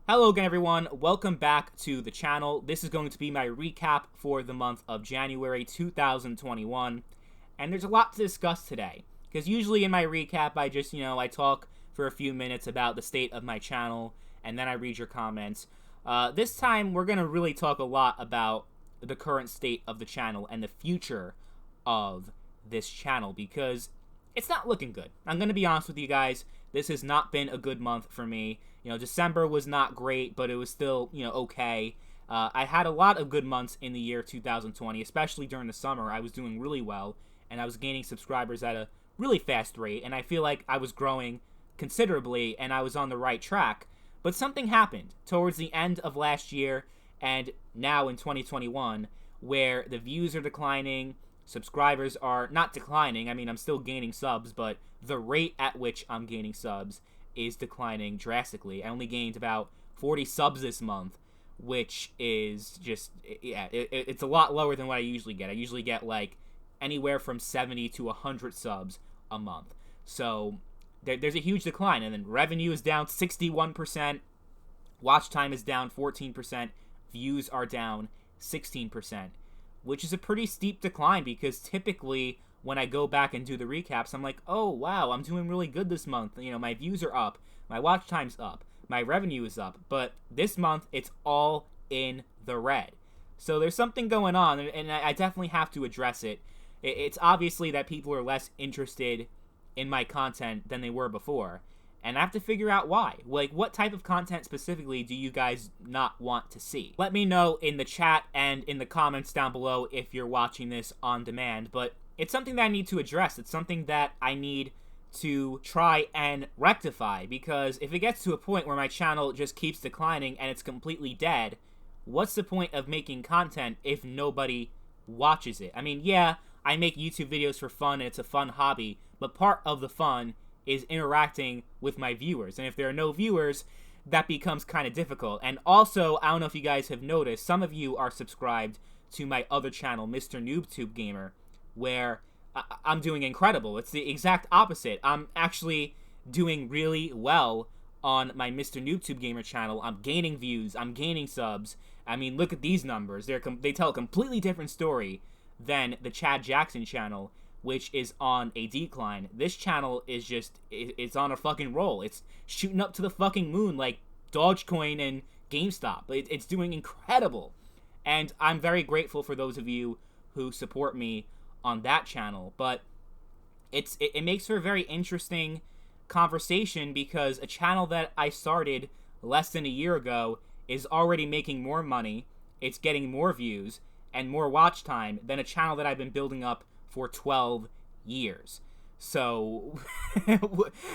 Hello again, everyone. Welcome back to the channel. This is going to be my recap for the month of January 2021. And there's a lot to discuss today. Because usually in my recap, I talk for a few minutes about the state of my channel, and then I read your comments. This time, we're going to really talk a lot about the current state of the channel and the future of this channel, because it's not looking good. I'm going to be honest with you guys. This has not been a good month for me. December was not great, but it was still, okay. I had a lot of good months in the year 2020, especially during the summer. I was doing really well, and I was gaining subscribers at a really fast rate, and I feel like I was growing considerably, and I was on the right track. But something happened towards the end of last year, and now in 2021, where the views are declining, subscribers are not declining. I mean, I'm still gaining subs, but the rate at which I'm gaining subs is declining drastically. I only gained about 40 subs this month, which is just, it's a lot lower than what I usually get. I usually get like anywhere from 70 to 100 subs a month. So there's a huge decline. And then revenue is down 61%, watch time is down 14%, views are down 16%, which is a pretty steep decline, because typically when I go back and do the recaps, I'm like, oh, wow, I'm doing really good this month. My views are up, my watch time's up, my revenue is up. But this month, it's all in the red. So there's something going on, and I definitely have to address it. It's obviously that people are less interested in my content than they were before. And I have to figure out why. Like, what type of content specifically do you guys not want to see? Let me know in the chat and in the comments down below if you're watching this on demand. But it's something that I need to address. It's something that I need to try and rectify, because if it gets to a point where my channel just keeps declining and it's completely dead, what's the point of making content if nobody watches it? I mean, yeah, I make YouTube videos for fun and it's a fun hobby, but part of the fun is interacting with my viewers. And if there are no viewers, that becomes kind of difficult. And also, I don't know if you guys have noticed, some of you are subscribed to my other channel, Mr. NoobTube Gamer, where I'm doing incredible. It's the exact opposite. I'm actually doing really well on my Mr. NoobTube Gamer channel. I'm gaining views. I'm gaining subs. I mean, look at these numbers. They tell a completely different story than the Chad Jackson channel, which is on a decline. This channel is just, it's on a fucking roll. It's shooting up to the fucking moon like Dogecoin and GameStop. It's doing incredible. And I'm very grateful for those of you who support me on that channel. But it makes for a very interesting conversation, because a channel that I started less than a year ago is already making more money, it's getting more views and more watch time than a channel that I've been building up for 12 years. So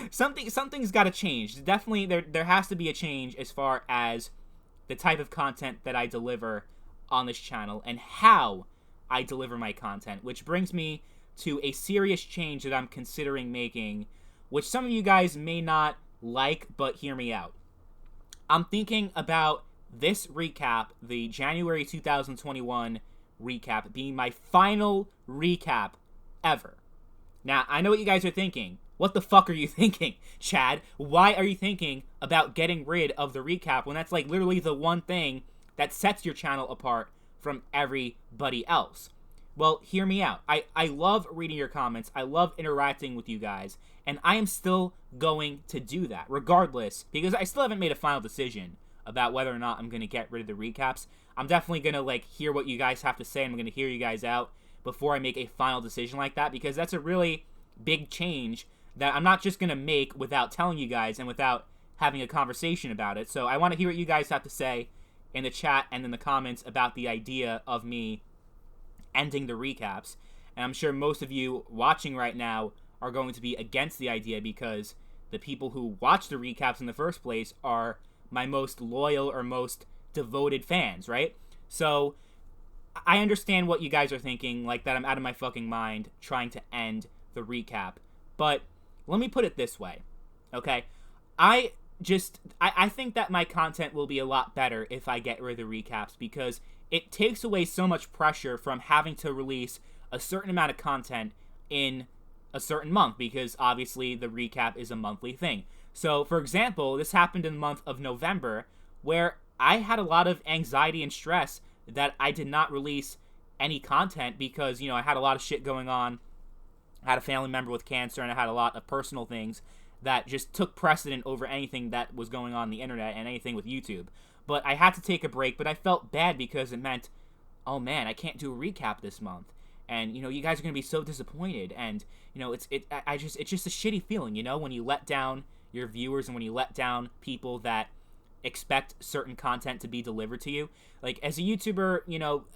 something's got to change. Definitely there has to be a change as far as the type of content that I deliver on this channel and how I deliver my content, which brings me to a serious change that I'm considering making, which some of you guys may not like, but hear me out. I'm thinking about this recap, the January 2021 recap, being my final recap ever. Now, I know what you guys are thinking. What the fuck are you thinking, Chad? Why are you thinking about getting rid of the recap when that's like literally the one thing that sets your channel apart from everybody else? Well, hear me out. I love reading your comments. I love interacting with you guys. And I am still going to do that, regardless, because I still haven't made a final decision about whether or not I'm going to get rid of the recaps. I'm definitely going to, hear what you guys have to say, and I'm going to hear you guys out before I make a final decision like that, because that's a really big change that I'm not just going to make without telling you guys and without having a conversation about it. So I want to hear what you guys have to say in the chat and in the comments about the idea of me ending the recaps. And I'm sure most of you watching right now are going to be against the idea, because the people who watch the recaps in the first place are my most loyal or most devoted fans, right? So I understand what you guys are thinking, like that I'm out of my fucking mind trying to end the recap. But let me put it this way, okay? I think that my content will be a lot better if I get rid of the recaps, because it takes away so much pressure from having to release a certain amount of content in a certain month, because obviously the recap is a monthly thing. So, for example, this happened in the month of November, where I had a lot of anxiety and stress that I did not release any content because, I had a lot of shit going on. I had a family member with cancer, and I had a lot of personal things that just took precedent over anything that was going on the internet and anything with YouTube. But I had to take a break, but I felt bad because it meant, oh man, I can't do a recap this month. And, you guys are going to be so disappointed. And, it's just a shitty feeling, when you let down your viewers and when you let down people that expect certain content to be delivered to you. Like, as a YouTuber,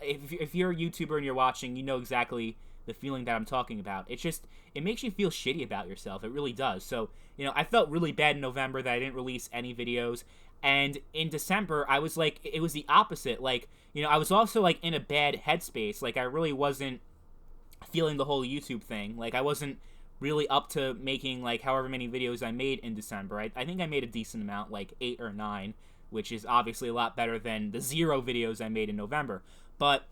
if you're a YouTuber and you're watching, you know exactly the feeling that I'm talking about. It makes you feel shitty about yourself. It really does. So, I felt really bad in November that I didn't release any videos. And in December, I was like, it was the opposite. Like, I was also like in a bad headspace. Like, I really wasn't feeling the whole YouTube thing. Like, I wasn't really up to making like however many videos I made in December. I think I made a decent amount, like 8 or 9, which is obviously a lot better than the 0 videos I made in November. But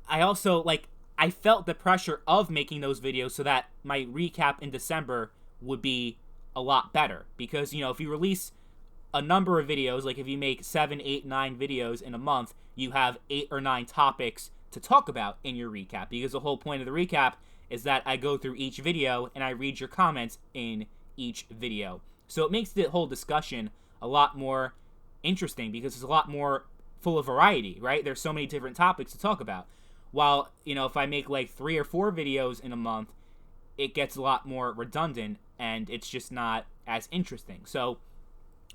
I also, like, I felt the pressure of making those videos so that my recap in December would be a lot better. Because, if you release a number of videos, like if you make 7, 8, 9 videos in a month, you have 8 or 9 topics to talk about in your recap. Because the whole point of the recap is that I go through each video and I read your comments in each video. So it makes the whole discussion a lot more interesting because it's a lot more full of variety, right? There's so many different topics to talk about. While, if I make like 3 or 4 videos in a month, it gets a lot more redundant and it's just not as interesting. So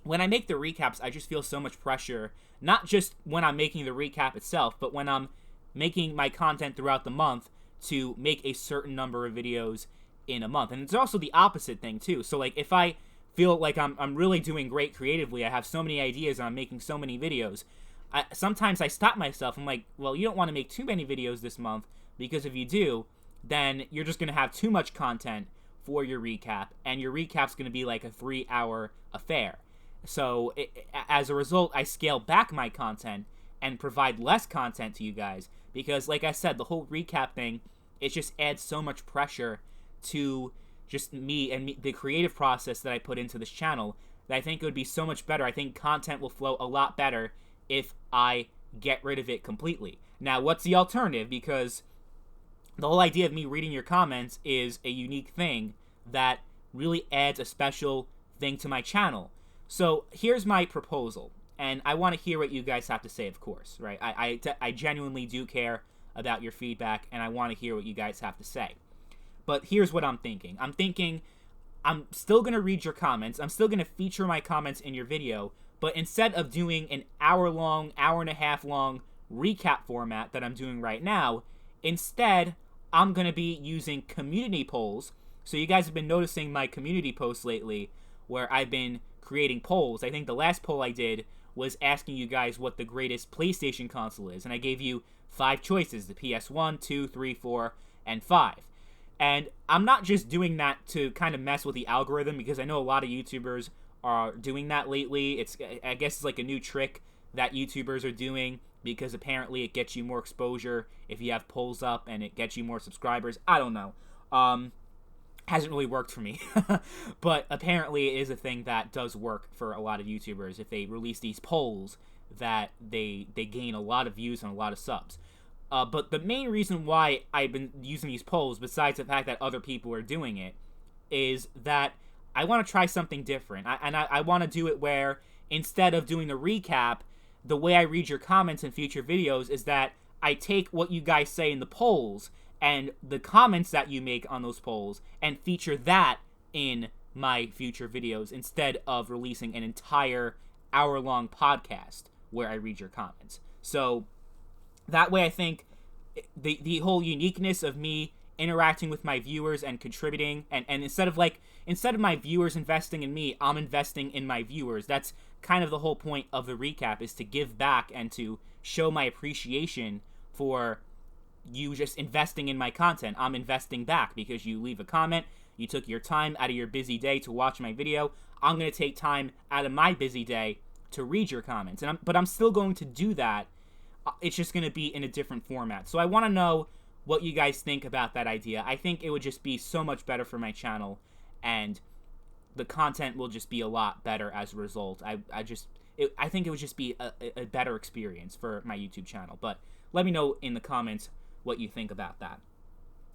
when I make the recaps, I just feel so much pressure, not just when I'm making the recap itself, but when I'm making my content throughout the month to make a certain number of videos in a month. And it's also the opposite thing too. So like if I feel like I'm really doing great creatively, I have so many ideas and I'm making so many videos, sometimes I stop myself. I'm like, well, you don't want to make too many videos this month because if you do, then you're just going to have too much content for your recap, and your recap's going to be like a 3-hour affair. So as a result, I scale back my content and provide less content to you guys because, like I said, the whole recap thing, it just adds so much pressure to just me and the creative process that I put into this channel that I think it would be so much better. I think content will flow a lot better if I get rid of it completely. Now, what's the alternative? Because the whole idea of me reading your comments is a unique thing that really adds a special thing to my channel. So here's my proposal, and I want to hear what you guys have to say, of course, right? I genuinely do care about your feedback, and I want to hear what you guys have to say. But here's what I'm thinking. I'm still going to read your comments. I'm still going to feature my comments in your video, but instead of doing an hour-long, hour-and-a-half-long recap format that I'm doing right now, instead, I'm going to be using community polls. So you guys have been noticing my community posts lately where I've been creating polls. I think the last poll I did was asking you guys what the greatest PlayStation console is, and I gave you 5 choices, the PS1, 2, 3, 4, and 5. And I'm not just doing that to kind of mess with the algorithm, because I know a lot of YouTubers are doing that lately. I guess it's like a new trick that YouTubers are doing, because apparently it gets you more exposure if you have polls up, and it gets you more subscribers. I don't know. Hasn't really worked for me. But apparently it is a thing that does work for a lot of YouTubers. If they release these polls, that they gain a lot of views and a lot of subs. But the main reason why I've been using these polls, besides the fact that other people are doing it, is that I want to try something different. I want to do it where, instead of doing the recap, the way I read your comments in future videos is that I take what you guys say in the polls and the comments that you make on those polls and feature that in my future videos instead of releasing an entire hour-long podcast where I read your comments. So that way I think the whole uniqueness of me interacting with my viewers and contributing, and instead of my viewers investing in me, I'm investing in my viewers. That's kind of the whole point of the recap, is to give back and to show my appreciation for you just investing in my content. I'm investing back because you leave a comment, you took your time out of your busy day to watch my video. I'm going to take time out of my busy day to read your comments. But I'm still going to do that. It's just going to be in a different format. So I want to know what you guys think about that idea. I think it would just be so much better for my channel, and the content will just be a lot better as a result. I think it would just be a better experience for my YouTube channel. But let me know in the comments what you think about that.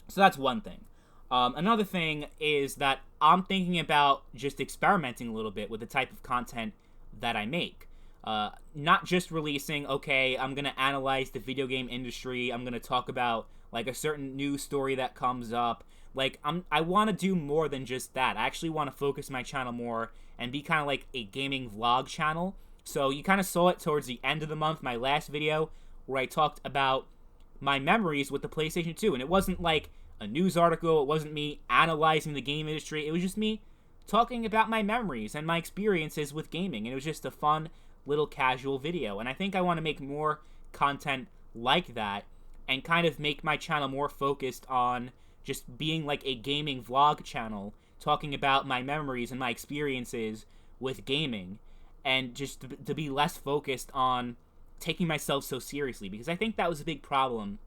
So that's one thing. Another thing is that I'm thinking about just experimenting a little bit with the type of content that I make. Not just releasing, okay, I'm going to analyze the video game industry, I'm going to talk about, like, a certain news story that comes up. Like, I want to do more than just that. I actually want to focus my channel more and be kind of like a gaming vlog channel. So you kind of saw it towards the end of the month, my last video, where I talked about my memories with the PlayStation 2. And it wasn't like a news article, it wasn't me analyzing the game industry, it was just me talking about my memories and my experiences with gaming. And it was just a fun little casual video. And I think I want to make more content like that and kind of make my channel more focused on just being like a gaming vlog channel, talking about my memories and my experiences with gaming, and just to be less focused on taking myself so seriously, because I think that was a big problem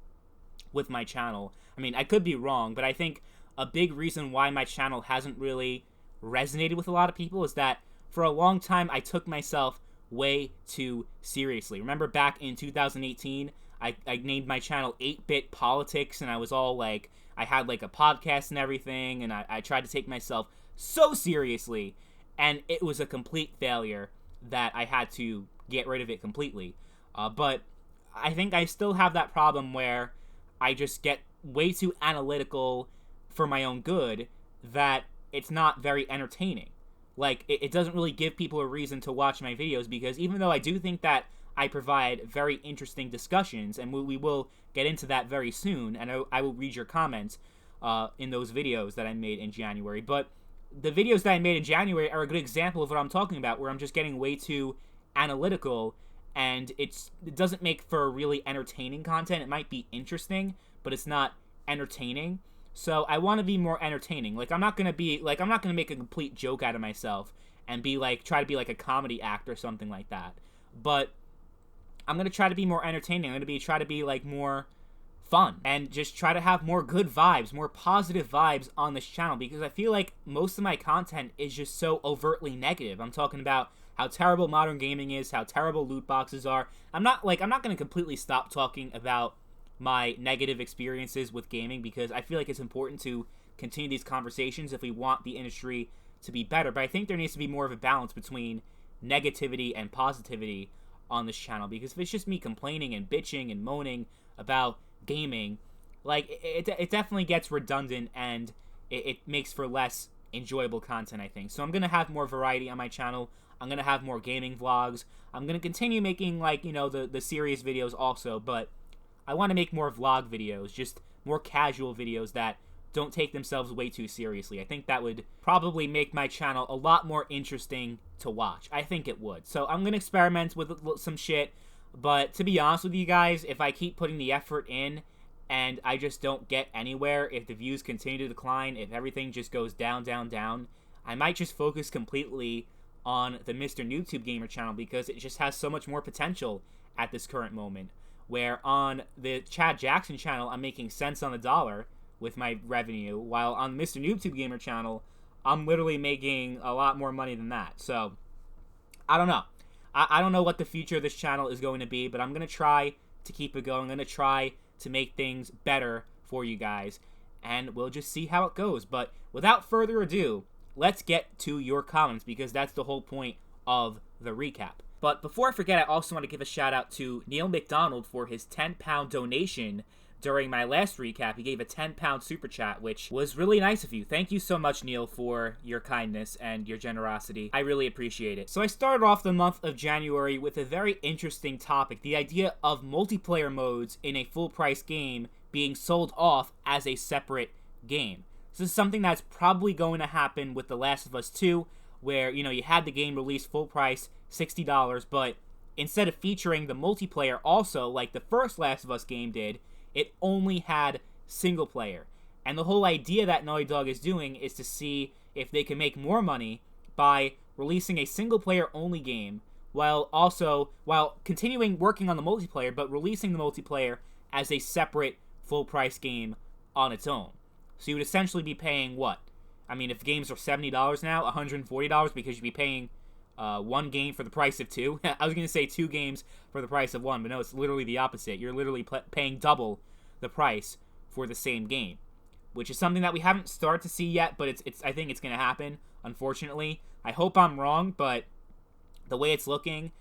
with my channel. I mean, I could be wrong, but I think a big reason why my channel hasn't really resonated with a lot of people is that for a long time I took myself way too seriously. Remember back in 2018, I named my channel 8-Bit Politics, and I was all like, I had like a podcast and everything, and I tried to take myself so seriously, and it was a complete failure that I had to get rid of it completely. But I think I still have that problem where I just get way too analytical for my own good, that it's not very entertaining. Like, it doesn't really give people a reason to watch my videos, because even though I do think that I provide very interesting discussions, and we will get into that very soon, and I will read your comments in those videos that I made in January, but the videos that I made in January are a good example of what I'm talking about, where I'm just getting way too analytical, and it doesn't make for really entertaining content. It might be interesting, but it's not entertaining. So I want to be more entertaining. Like, I'm not going to make a complete joke out of myself and be like, try to be like a comedy act or something like that. But I'm going to try to be more entertaining. I'm going to try to be like more fun and just try to have more good vibes, more positive vibes on this channel, because I feel like most of my content is just so overtly negative. I'm talking about how terrible modern gaming is, how terrible loot boxes are. I'm not going to completely stop talking about my negative experiences with gaming, because I feel like it's important to continue these conversations if we want the industry to be better. But I think there needs to be more of a balance between negativity and positivity on this channel, because if it's just me complaining and bitching and moaning about gaming, like, it definitely gets redundant, and it makes for less enjoyable content, I think. So I'm going to have more variety on my channel. I'm going to have more gaming vlogs. I'm going to continue making, like, you know, the serious videos also, but I want to make more vlog videos, just more casual videos that don't take themselves way too seriously. I think that would probably make my channel a lot more interesting to watch. I think it would. So I'm going to experiment with some shit, but to be honest with you guys, if I keep putting the effort in and I just don't get anywhere, if the views continue to decline, if everything just goes down, down, down, I might just focus completely on the Mr. YouTube Gamer channel, because it just has so much more potential at this current moment. Where on the Chad Jackson channel, I'm making cents on the dollar with my revenue, while on Mr. YouTube Gamer channel, I'm literally making a lot more money than that. So, I don't know. I don't know what the future of this channel is going to be, but I'm going to try to keep it going. I'm going to try to make things better for you guys, and we'll just see how it goes. But without further ado, let's get to your comments, because that's the whole point of the recap. But before I forget, I also want to give a shout out to Neil McDonald for his £10 donation during my last recap. He gave a £10 super chat, which was really nice of you. Thank you so much, Neil, for your kindness and your generosity. I really appreciate it. So I started off the month of January with a very interesting topic, the idea of multiplayer modes in a full-price game being sold off as a separate game. So this is something that's probably going to happen with The Last of Us 2, where, you know, you had the game released full price, $60, but instead of featuring the multiplayer also, like the first Last of Us game did, it only had single player. And the whole idea that Naughty Dog is doing is to see if they can make more money by releasing a single player only game, while continuing working on the multiplayer, but releasing the multiplayer as a separate full price game on its own. So you would essentially be paying what? I mean, if games are $70 now, $140, because you'd be paying one game for the price of two. I was going to say 2 games for the price of one, but no, it's literally the opposite. You're literally paying double the price for the same game, which is something that we haven't started to see yet, but I think it's going to happen, unfortunately. I hope I'm wrong, but the way it's looking,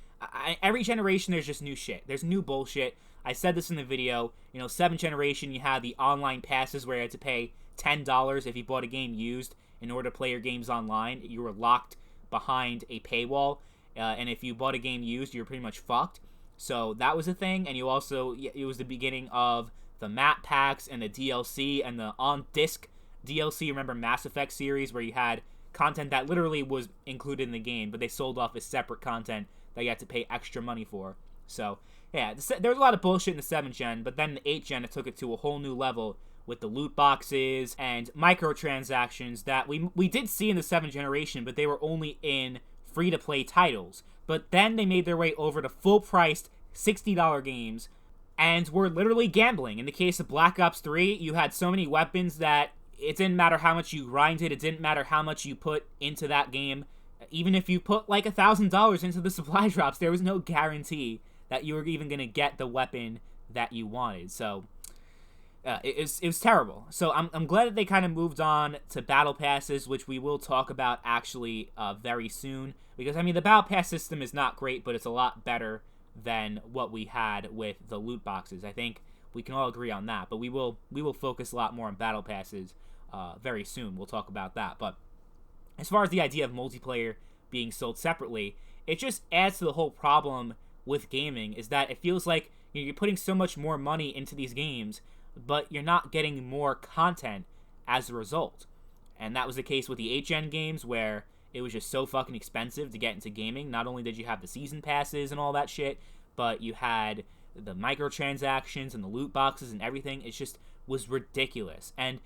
every generation there's just new shit. There's new bullshit. I said this in the video. 7th generation, you had the online passes where you had to pay $10 if you bought a game used in order to play your games online. You were locked behind a paywall, and if you bought a game used, you were pretty much fucked. So that was a thing, and it was the beginning of the map packs and the DLC and the on-disc DLC. Remember Mass Effect series where you had content that literally was included in the game, but they sold off as separate content that you had to pay extra money for. So, yeah, there was a lot of bullshit in the 7th gen, but then the 8th gen, it took it to a whole new level with the loot boxes and microtransactions that we did see in the 7th generation, but they were only in free-to-play titles. But then they made their way over to full-priced $60 games, and were literally gambling. In the case of Black Ops 3, you had so many weapons that it didn't matter how much you grinded, it didn't matter how much you put into that game. Even if you put like $1,000 into the supply drops, there was no guarantee that you were even going to get the weapon that you wanted. So it was terrible. So I'm glad that they kind of moved on to battle passes, which we will talk about actually very soon. Because, I mean, the battle pass system is not great, but it's a lot better than what we had with the loot boxes. I think we can all agree on that. But we will focus a lot more on battle passes very soon. We'll talk about that. But as far as the idea of multiplayer being sold separately, it just adds to the whole problem with gaming, is that it feels like you're putting so much more money into these games, but you're not getting more content as a result. And that was the case with the 8th gen games, where it was just so fucking expensive to get into gaming. Not only did you have the season passes and all that shit, but you had the microtransactions and the loot boxes and everything. It just was ridiculous. And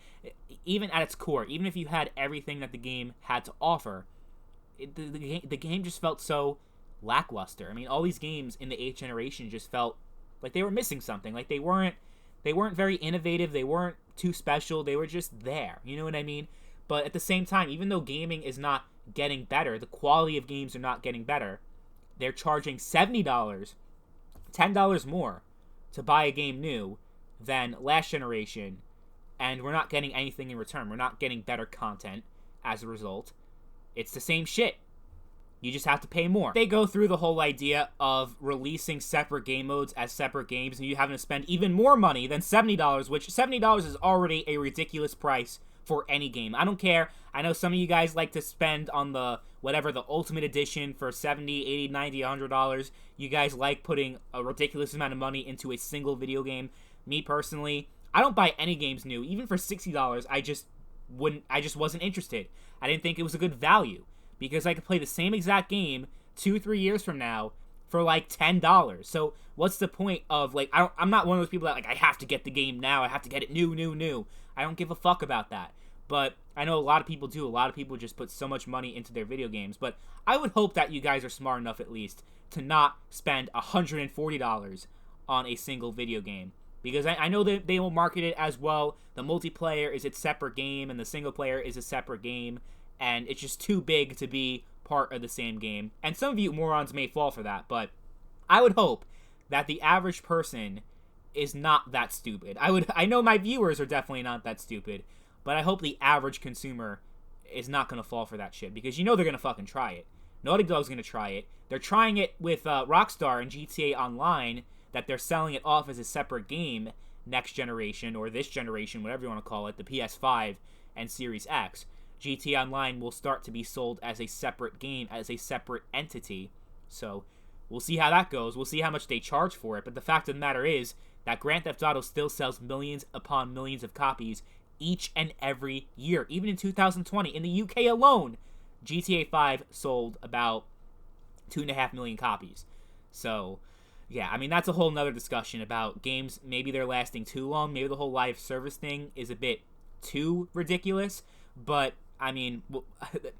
even at its core, even if you had everything that the game had to offer, the game just felt so lackluster. I mean, all these games in the 8th generation just felt like they were missing something. Like they weren't very innovative. They weren't too special. They were just there. You know what I mean? But at the same time, even though gaming is not getting better, the quality of games are not getting better, they're charging $70, $10 more to buy a game new than last generation, and we're not getting anything in return. We're not getting better content as a result. It's the same shit. You just have to pay more. They go through the whole idea of releasing separate game modes as separate games, and you having to spend even more money than $70, which $70 is already a ridiculous price for any game. I don't care. I know some of you guys like to spend on the Ultimate Edition for $70, $80, $90, $100. You guys like putting a ridiculous amount of money into a single video game. Me personally, I don't buy any games new. Even for $60, I just wasn't interested. I didn't think it was a good value, because I could play the same exact game 2-3 years from now for like $10. So what's the point of, like, I'm not one of those people that, like, I have to get the game now. I have to get it new. I don't give a fuck about that. But I know a lot of people do. A lot of people just put so much money into their video games. But I would hope that you guys are smart enough, at least, to not spend $140 on a single video game. Because I know that they will market it as, well, the multiplayer is its separate game and the single player is a separate game, and it's just too big to be part of the same game. And some of you morons may fall for that, but I would hope that the average person is not that stupid. I know my viewers are definitely not that stupid, but I hope the average consumer is not going to fall for that shit, because you know they're going to fucking try it. Naughty Dog's going to try it. They're trying it with Rockstar and GTA Online, that they're selling it off as a separate game next generation, or this generation, whatever you want to call it, the PS5 and Series X. GTA Online will start to be sold as a separate game, as a separate entity. So we'll see how that goes. We'll see how much they charge for it. But the fact of the matter is that Grand Theft Auto still sells millions upon millions of copies each and every year. Even in 2020, in the UK alone, GTA 5 sold about 2.5 million copies. So, yeah, I mean, that's a whole nother discussion about games. Maybe they're lasting too long. Maybe the whole live service thing is a bit too ridiculous. But, I mean,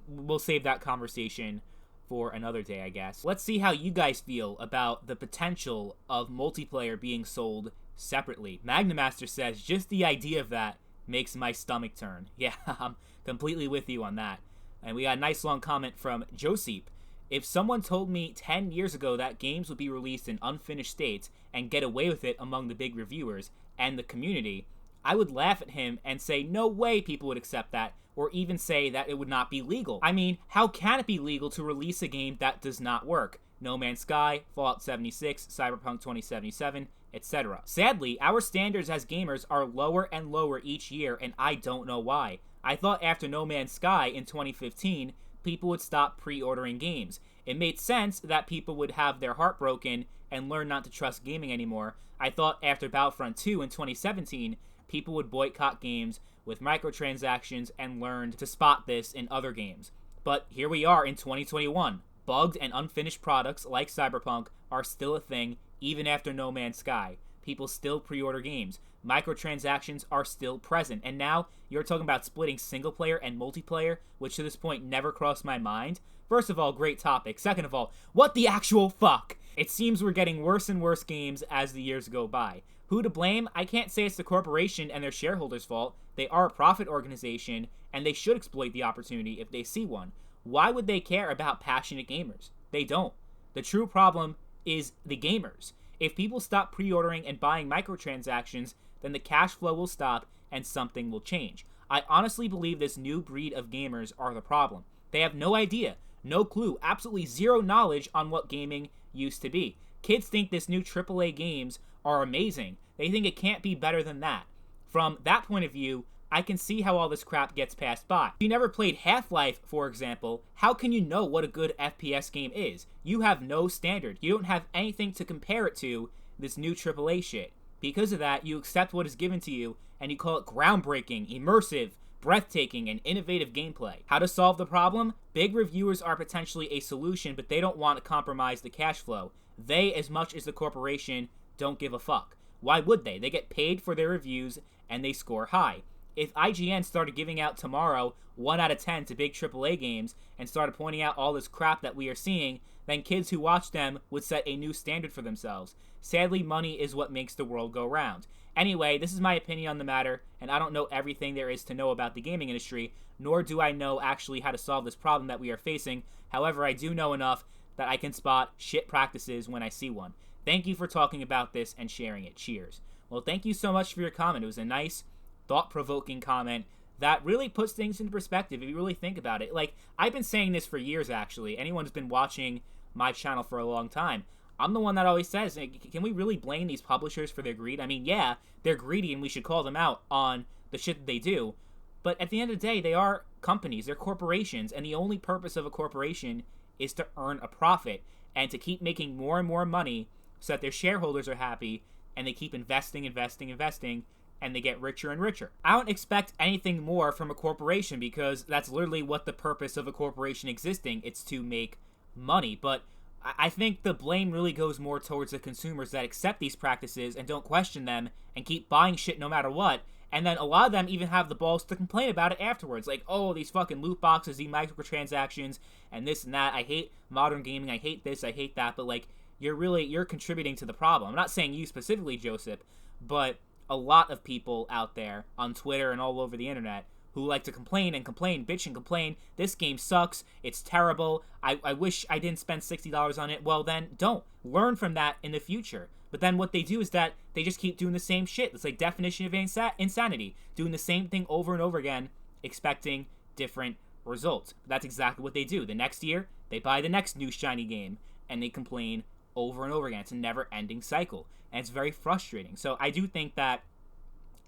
we'll save that conversation for another day, I guess. Let's see how you guys feel about the potential of multiplayer being sold separately. Magnamaster says, just the idea of that makes my stomach turn. Yeah, I'm completely with you on that. And we got a nice long comment from Joseph. If someone told me 10 years ago that games would be released in unfinished states and get away with it among the big reviewers and the community, I would laugh at him and say no way people would accept that, or even say that it would not be legal. I mean, how can it be legal to release a game that does not work? No Man's Sky, Fallout 76, Cyberpunk 2077, etc. Sadly, our standards as gamers are lower and lower each year, and I don't know why. I thought after No Man's Sky in 2015, people would stop pre-ordering games. It made sense that people would have their heart broken and learn not to trust gaming anymore. I thought after Battlefront 2 in 2017, people would boycott games with microtransactions and learned to spot this in other games. But here we are in 2021. Bugged and unfinished products like Cyberpunk are still a thing even after No Man's Sky. People still pre-order games. Microtransactions are still present. And now you're talking about splitting single player and multiplayer, which to this point never crossed my mind. First of all, great topic. Second of all, what the actual fuck? It seems we're getting worse and worse games as the years go by. Who to blame? I can't say it's the corporation and their shareholders' fault. They are a profit organization, and they should exploit the opportunity if they see one. Why would they care about passionate gamers? They don't. The true problem is the gamers. If people stop pre-ordering and buying microtransactions, then the cash flow will stop and something will change. I honestly believe this new breed of gamers are the problem. They have no idea, no clue, absolutely zero knowledge on what gaming used to be. Kids think this new AAA games are amazing. They think it can't be better than that. From that point of view, I can see how all this crap gets passed by. If you never played Half-Life, for example, how can you know what a good FPS game is? You have no standard. You don't have anything to compare it to this new AAA shit. Because of that, you accept what is given to you, and you call it groundbreaking, immersive, breathtaking, and innovative gameplay. How to solve the problem? Big reviewers are potentially a solution, but they don't want to compromise the cash flow. They, as much as the corporation, don't give a fuck. Why would they? They get paid for their reviews, and they score high. If IGN started giving out tomorrow 1 out of 10 to big AAA games and started pointing out all this crap that we are seeing, then kids who watch them would set a new standard for themselves. Sadly, money is what makes the world go round. Anyway, this is my opinion on the matter, and I don't know everything there is to know about the gaming industry, nor do I know actually how to solve this problem that we are facing. However, I do know enough that I can spot shit practices when I see one. Thank you for talking about this and sharing it. Cheers. Well, thank you so much for your comment. It was a nice, thought-provoking comment that really puts things into perspective if you really think about it. Like, I've been saying this for years, actually. Anyone who's been watching my channel for a long time, I'm the one that always says, can we really blame these publishers for their greed? I mean, yeah, they're greedy and we should call them out on the shit that they do, but at the end of the day, they are companies, they're corporations, and the only purpose of a corporation is to earn a profit and to keep making more and more money so that their shareholders are happy and they keep investing, and they get richer and richer. I don't expect anything more from a corporation because that's literally what the purpose of a corporation existing. It's to make money. But I think the blame really goes more towards the consumers that accept these practices and don't question them and keep buying shit no matter what. And then a lot of them even have the balls to complain about it afterwards. Like, oh, these fucking loot boxes, these microtransactions, and this and that. I hate modern gaming. I hate this. I hate that. But, like, you're contributing to the problem. I'm not saying you specifically, Joseph, but a lot of people out there on Twitter and all over the internet who like to complain and complain, bitch and complain, this game sucks, it's terrible, I wish I didn't spend $60 on it. Well, then don't. Learn from that in the future. But then what they do is that they just keep doing the same shit. It's like definition of insanity. Doing the same thing over and over again, expecting different results. But that's exactly what they do. The next year, they buy the next new shiny game, and they complain over and over again. It's a never-ending cycle, and it's very frustrating. So I do think that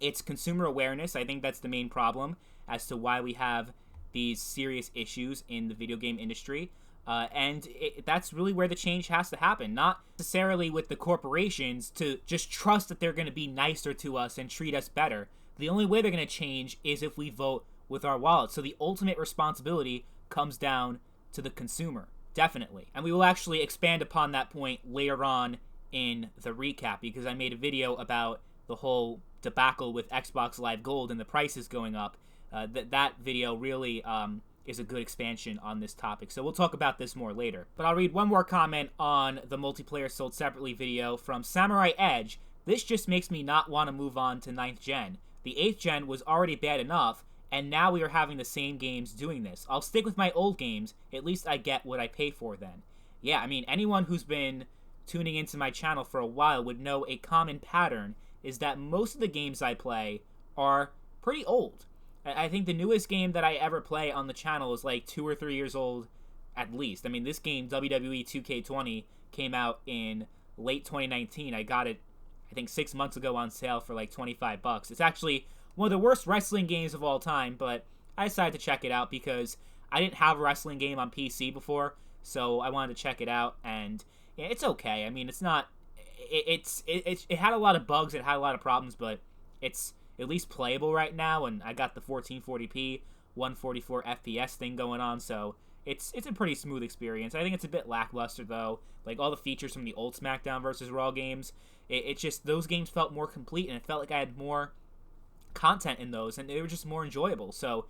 it's consumer awareness. I think that's the main problem as to why we have these serious issues in the video game industry. And that's really where the change has to happen. Not necessarily with the corporations to just trust that they're going to be nicer to us and treat us better. The only way they're going to change is if we vote with our wallets. So the ultimate responsibility comes down to the consumer. Definitely. And we will actually expand upon that point later on in the recap, because I made a video about the whole debacle with Xbox Live Gold and the prices going up. That video really is a good expansion on this topic. So we'll talk about this more later. But I'll read one more comment on the multiplayer sold separately video from Samurai Edge. This just makes me not want to move on to 9th gen. The 8th gen was already bad enough, and now we are having the same games doing this. I'll stick with my old games. At least I get what I pay for then. Yeah, I mean, anyone who's been tuning into my channel for a while would know a common pattern is that most of the games I play are pretty old. I think the newest game that I ever play on the channel is like 2 or 3 years old at least. I mean, this game, WWE 2K20, came out in late 2019. I got it, I think, 6 months ago on sale for like $25. It's actually one of the worst wrestling games of all time, but I decided to check it out because I didn't have a wrestling game on PC before, so I wanted to check it out, and yeah, it's okay. I mean, it's not... It had a lot of bugs, it had a lot of problems, but it's at least playable right now, and I got the 1440p, 144 FPS thing going on, so it's a pretty smooth experience. I think it's a bit lackluster, though. Like, all the features from the old SmackDown vs. Raw games, it just, those games felt more complete, and it felt like I had more content in those, and they were just more enjoyable. So,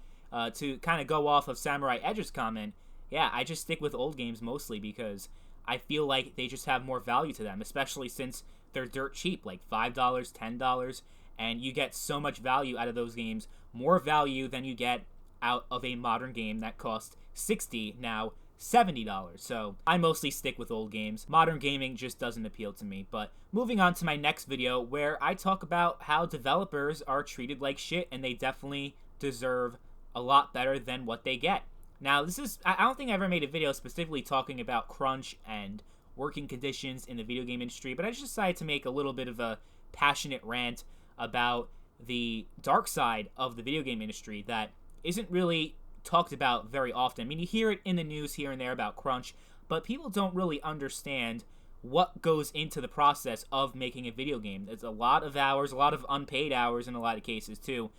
to kind of go off of Samurai Edge's comment, yeah, I just stick with old games mostly because I feel like they just have more value to them, especially since they're dirt cheap, like $5, $10, and you get so much value out of those games, more value than you get out of a modern game that costs $60, now $70. So I mostly stick with old games. Modern gaming just doesn't appeal to me. But moving on to my next video, where I talk about how developers are treated like shit, and they definitely deserve a lot better than what they get. Now, this is, I don't think I ever made a video specifically talking about crunch and working conditions in the video game industry, but I just decided to make a little bit of a passionate rant about the dark side of the video game industry that isn't really talked about very often. I mean, you hear it in the news here and there about crunch, but people don't really understand what goes into the process of making a video game. It's a lot of hours, a lot of unpaid hours in a lot of cases too,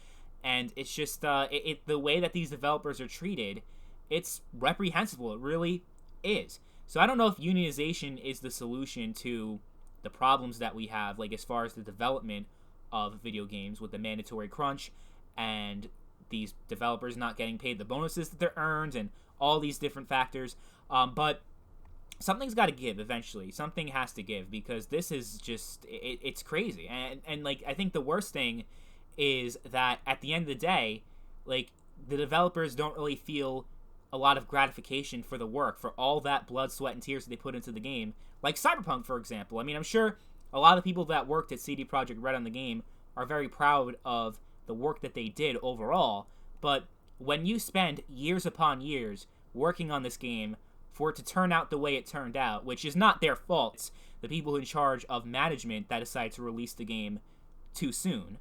and it's just the way that these developers are treated, it's reprehensible. It really is. So I don't know if unionization is the solution to the problems that we have, like as far as the development of video games with the mandatory crunch and these developers not getting paid the bonuses that they're earned and all these different factors. But something's got to give eventually. Something has to give because this is just, it's crazy. And like, I think the worst thing is that at the end of the day, like, the developers don't really feel a lot of gratification for the work, for all that blood, sweat, and tears that they put into the game. Like Cyberpunk, for example. I mean, I'm sure a lot of people that worked at CD Projekt Red on the game are very proud of the work that they did overall, but when you spend years upon years working on this game for it to turn out the way it turned out, which is not their fault, it's the people in charge of management that decided to release the game too soon,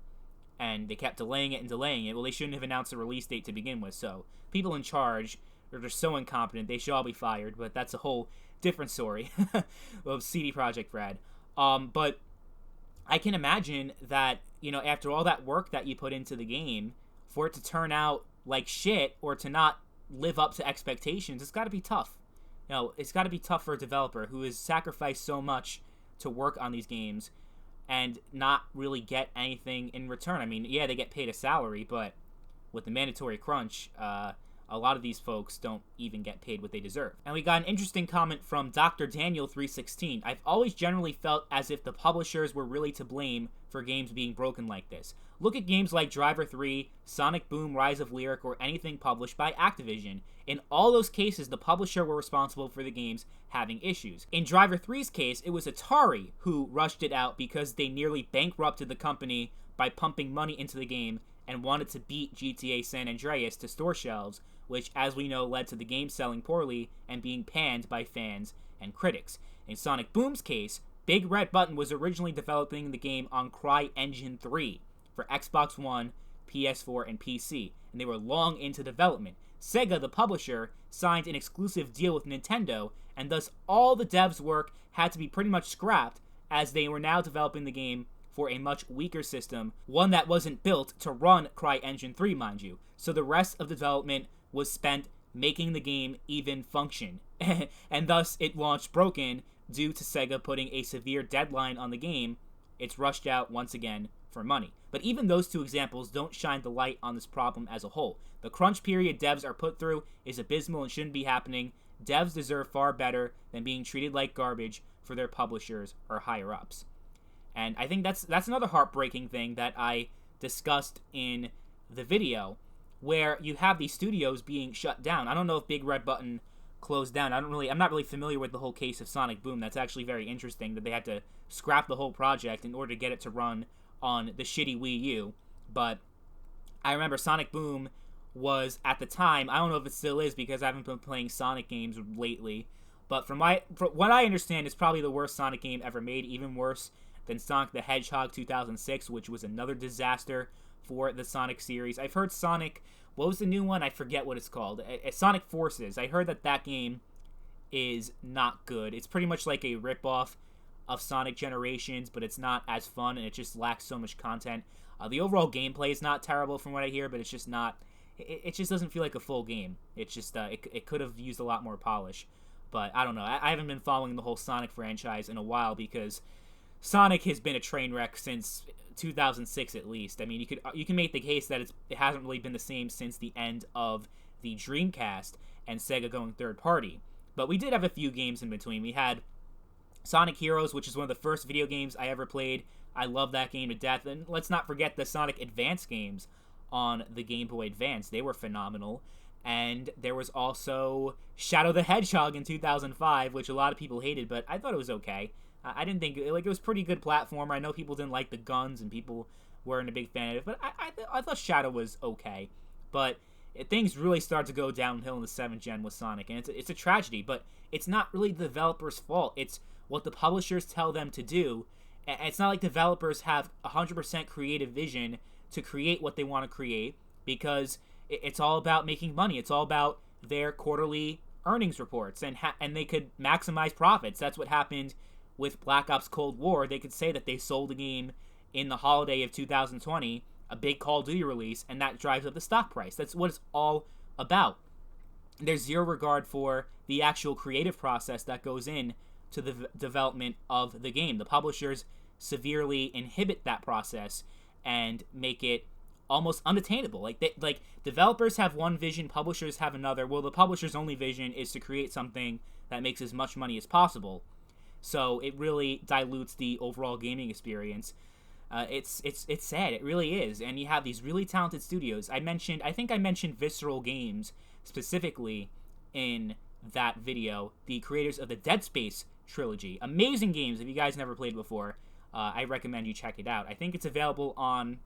and they kept delaying it and delaying it. Well, they shouldn't have announced a release date to begin with, so people in charge are just so incompetent, they should all be fired, but that's a whole different story of CD Projekt Red. But I can imagine that, you know, after all that work that you put into the game, for it to turn out like shit or to not live up to expectations, it's got to be tough. You know, it's got to be tough for a developer who has sacrificed so much to work on these games and not really get anything in return. I mean, yeah, they get paid a salary, but with the mandatory crunch, a lot of these folks don't even get paid what they deserve. And we got an interesting comment from Dr. Daniel316. I've always generally felt as if the publishers were really to blame for games being broken like this. Look at games like Driver 3, Sonic Boom, Rise of Lyric, or anything published by Activision. In all those cases, the publisher were responsible for the games having issues. In Driver 3's case, it was Atari who rushed it out because they nearly bankrupted the company by pumping money into the game and wanted to beat GTA San Andreas to store shelves, which, as we know, led to the game selling poorly and being panned by fans and critics. In Sonic Boom's case, Big Red Button was originally developing the game on CryEngine 3 for Xbox One, PS4, and PC, and they were long into development. Sega, the publisher, signed an exclusive deal with Nintendo, and thus all the devs' work had to be pretty much scrapped, as they were now developing the game for a much weaker system, one that wasn't built to run CryEngine 3, mind you. So the rest of the development was spent making the game even function, and thus it launched broken due to Sega putting a severe deadline on the game. It's rushed out once again for money. But even those two examples don't shine the light on this problem as a whole. The crunch period devs are put through is abysmal and shouldn't be happening. Devs deserve far better than being treated like garbage for their publishers or higher-ups. And I think that's another heartbreaking thing that I discussed in the video, where you have these studios being shut down. I don't know if Big Red Button closed down. I'm not really familiar with the whole case of Sonic Boom. That's actually very interesting that they had to scrap the whole project in order to get it to run on the shitty Wii U. But I remember Sonic Boom was, at the time, I don't know if it still is because I haven't been playing Sonic games lately, but from what I understand, it's probably the worst Sonic game ever made, even worse than Sonic the Hedgehog 2006, which was another disaster for the Sonic series. I've heard Sonic, what was the new one? I forget what it's called. Sonic Forces. I heard that game is not good. It's pretty much like a ripoff of Sonic Generations, but it's not as fun, and it just lacks so much content. The overall gameplay is not terrible from what I hear, but it's just not... It just doesn't feel like a full game. It's just... it could have used a lot more polish. But I don't know. I haven't been following the whole Sonic franchise in a while because Sonic has been a train wreck since 2006 at least. I mean, you can make the case that it hasn't really been the same since the end of the Dreamcast and Sega going third party. But we did have a few games in between. We had Sonic Heroes, which is one of the first video games I ever played. I love that game to death. And let's not forget the Sonic Advance games on the Game Boy Advance. They were phenomenal. And there was also Shadow the Hedgehog in 2005, which a lot of people hated, but I thought it was okay. I didn't think... it was a pretty good platformer. I know people didn't like the guns, and people weren't a big fan of it, but I thought Shadow was okay. But things really start to go downhill in the 7th gen with Sonic, and it's a tragedy, but it's not really the developers' fault. It's what the publishers tell them to do. And it's not like developers have 100% creative vision to create what they want to create, because it's all about making money. It's all about their quarterly earnings reports, and they could maximize profits. That's what happened with Black Ops Cold War. They could say that they sold a game in the holiday of 2020, a big Call of Duty release, and that drives up the stock price. That's what it's all about. There's zero regard for the actual creative process that goes in to the development of the game. The publishers severely inhibit that process and make it almost unattainable. Like developers have one vision, publishers have another. Well, the publisher's only vision is to create something that makes as much money as possible. So it really dilutes the overall gaming experience. It's sad. It really is. And you have these really talented studios. I think I mentioned Visceral Games specifically in that video, the creators of the Dead Space trilogy. Amazing games. If you guys never played before, I recommend you check it out. I think it's available on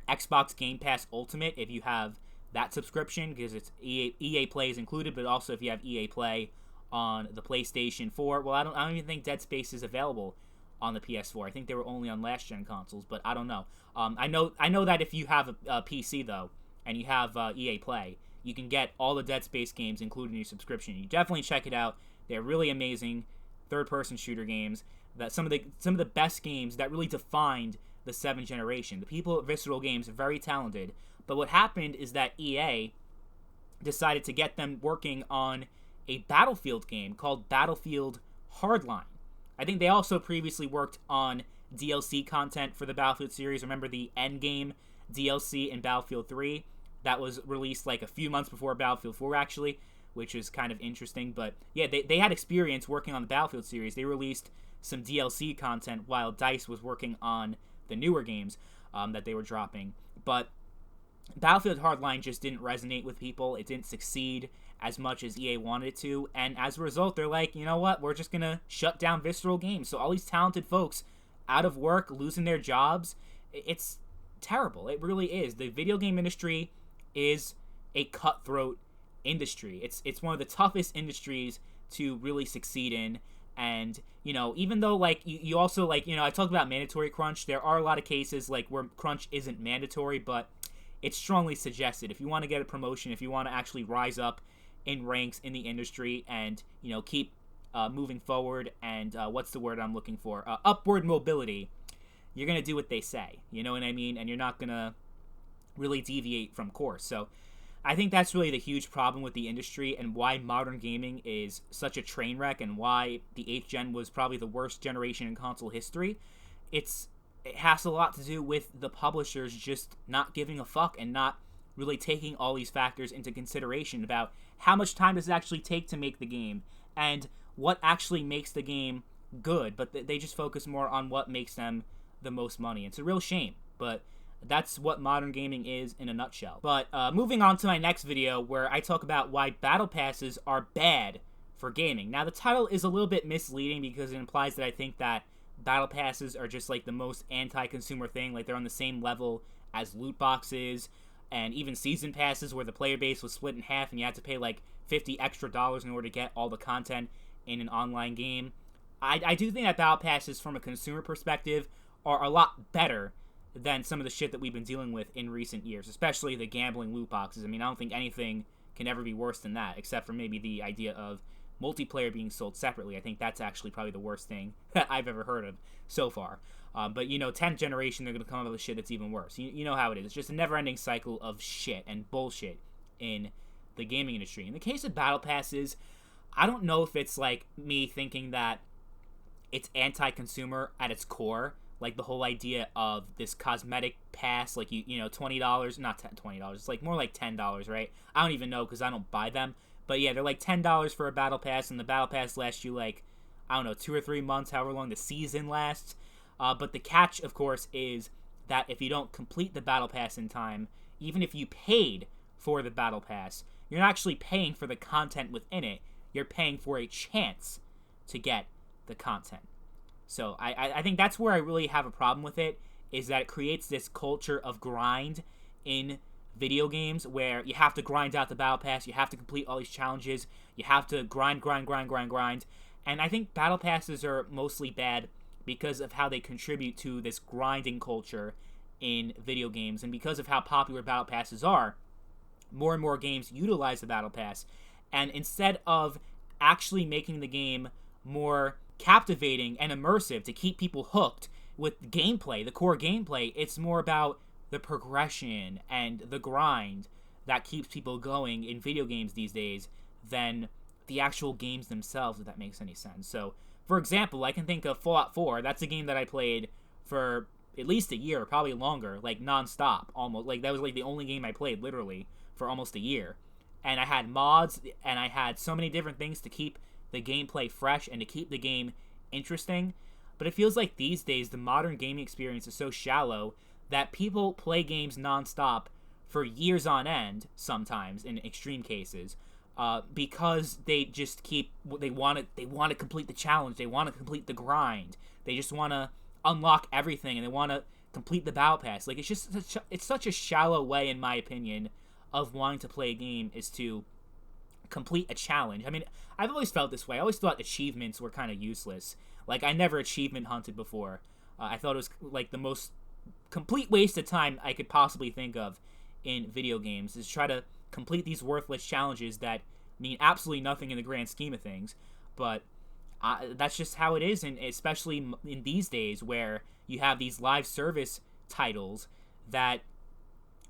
Xbox Game Pass Ultimate if you have that subscription, because it's EA Play is included, but also if you have EA Play on the PlayStation 4. Well, I don't even think Dead Space is available on the PS4. I think they were only on last gen consoles, but I don't know. I know that if you have a PC though, and you have EA Play, you can get all the Dead Space games included in your subscription. You definitely check it out. They're really amazing third-person shooter games. That some of the best games that really defined the 7th generation. The people at Visceral Games are very talented, but what happened is that EA decided to get them working on a Battlefield game called Battlefield Hardline. I think they also previously worked on DLC content for the Battlefield series. Remember the Endgame DLC in Battlefield 3? That was released like a few months before Battlefield 4, actually, which is kind of interesting. But yeah, they had experience working on the Battlefield series. They released some DLC content while DICE was working on the newer games that they were dropping. But Battlefield Hardline just didn't resonate with people. It didn't succeed as much as EA wanted it to, and as a result, they're like, you know what, we're just gonna shut down Visceral Games. So all these talented folks out of work, losing their jobs, it's terrible. It really is. The video game industry is a cutthroat industry. It's one of the toughest industries to really succeed in. And, you know, even though, like, you also, like, you know, I talked about mandatory crunch. There are a lot of cases, like, where crunch isn't mandatory, but it's strongly suggested. If you want to get a promotion, if you want to actually rise up in ranks in the industry and, you know, keep moving forward and, what's the word I'm looking for? Upward mobility, you're going to do what they say. You know what I mean? And you're not going to really deviate from course. So I think that's really the huge problem with the industry and why modern gaming is such a train wreck and why the 8th gen was probably the worst generation in console history. It has a lot to do with the publishers just not giving a fuck and not really taking all these factors into consideration about how much time does it actually take to make the game and what actually makes the game good, but they just focus more on what makes them the most money. It's a real shame, but That's what modern gaming is in a nutshell. But moving on to my next video, where I talk about why battle passes are bad for gaming. Now, the title is a little bit misleading because it implies that I think that battle passes are just like the most anti-consumer thing, like they're on the same level as loot boxes and even season passes, where the player base was split in half and you had to pay like $50 extra in order to get all the content in an online game. I do think that battle passes from a consumer perspective are a lot better than some of the shit that we've been dealing with in recent years, especially the gambling loot boxes. I mean, I don't think anything can ever be worse than that, except for maybe the idea of multiplayer being sold separately. I think that's actually probably the worst thing that I've ever heard of so far. But, 10th generation, they're going to come up with shit that's even worse. You know how it is. It's just a never-ending cycle of shit and bullshit in the gaming industry. In the case of battle passes, I don't know if it's like me thinking that it's anti-consumer at its core, like the whole idea of this cosmetic pass, like $20, not $20, it's like more like $10, right? I don't even know because I don't buy them, but yeah, they're like $10 for a battle pass, and the battle pass lasts you like, I don't know, 2 or 3 months, however long the season lasts. But the catch, of course, is that if you don't complete the battle pass in time, even if you paid for the battle pass, you're not actually paying for the content within it. You're paying for a chance to get the content. So I think that's where I really have a problem with it, is that it creates this culture of grind in video games where you have to grind out the battle pass, you have to complete all these challenges, you have to grind. And I think battle passes are mostly bad because of how they contribute to this grinding culture in video games, and because of how popular battle passes are, more and more games utilize the battle pass, and instead of actually making the game more captivating and immersive to keep people hooked with gameplay, the core gameplay, it's more about the progression and the grind that keeps people going in video games these days than the actual games themselves, if that makes any sense. So, for example, I can think of Fallout 4. That's a game that I played for at least a year, probably longer, like non-stop, almost. Like, that was like the only game I played, literally, for almost a year. And I had mods, and I had so many different things to keep the gameplay fresh and to keep the game interesting. But it feels like these days the modern gaming experience is so shallow that people play games non-stop for years on end, sometimes in extreme cases, because they just they want to complete the challenge, they want to complete the grind, they just want to unlock everything, and they want to complete the battle pass. Like, it's such a shallow way, in my opinion, of wanting to play a game, is to complete a challenge. I mean, I've always felt this way. I always thought achievements were kind of useless. Like, I never achievement hunted before. I thought it was like the most complete waste of time I could possibly think of in video games, is try to complete these worthless challenges that mean absolutely nothing in the grand scheme of things. But that's just how it is, and especially in these days where you have these live service titles that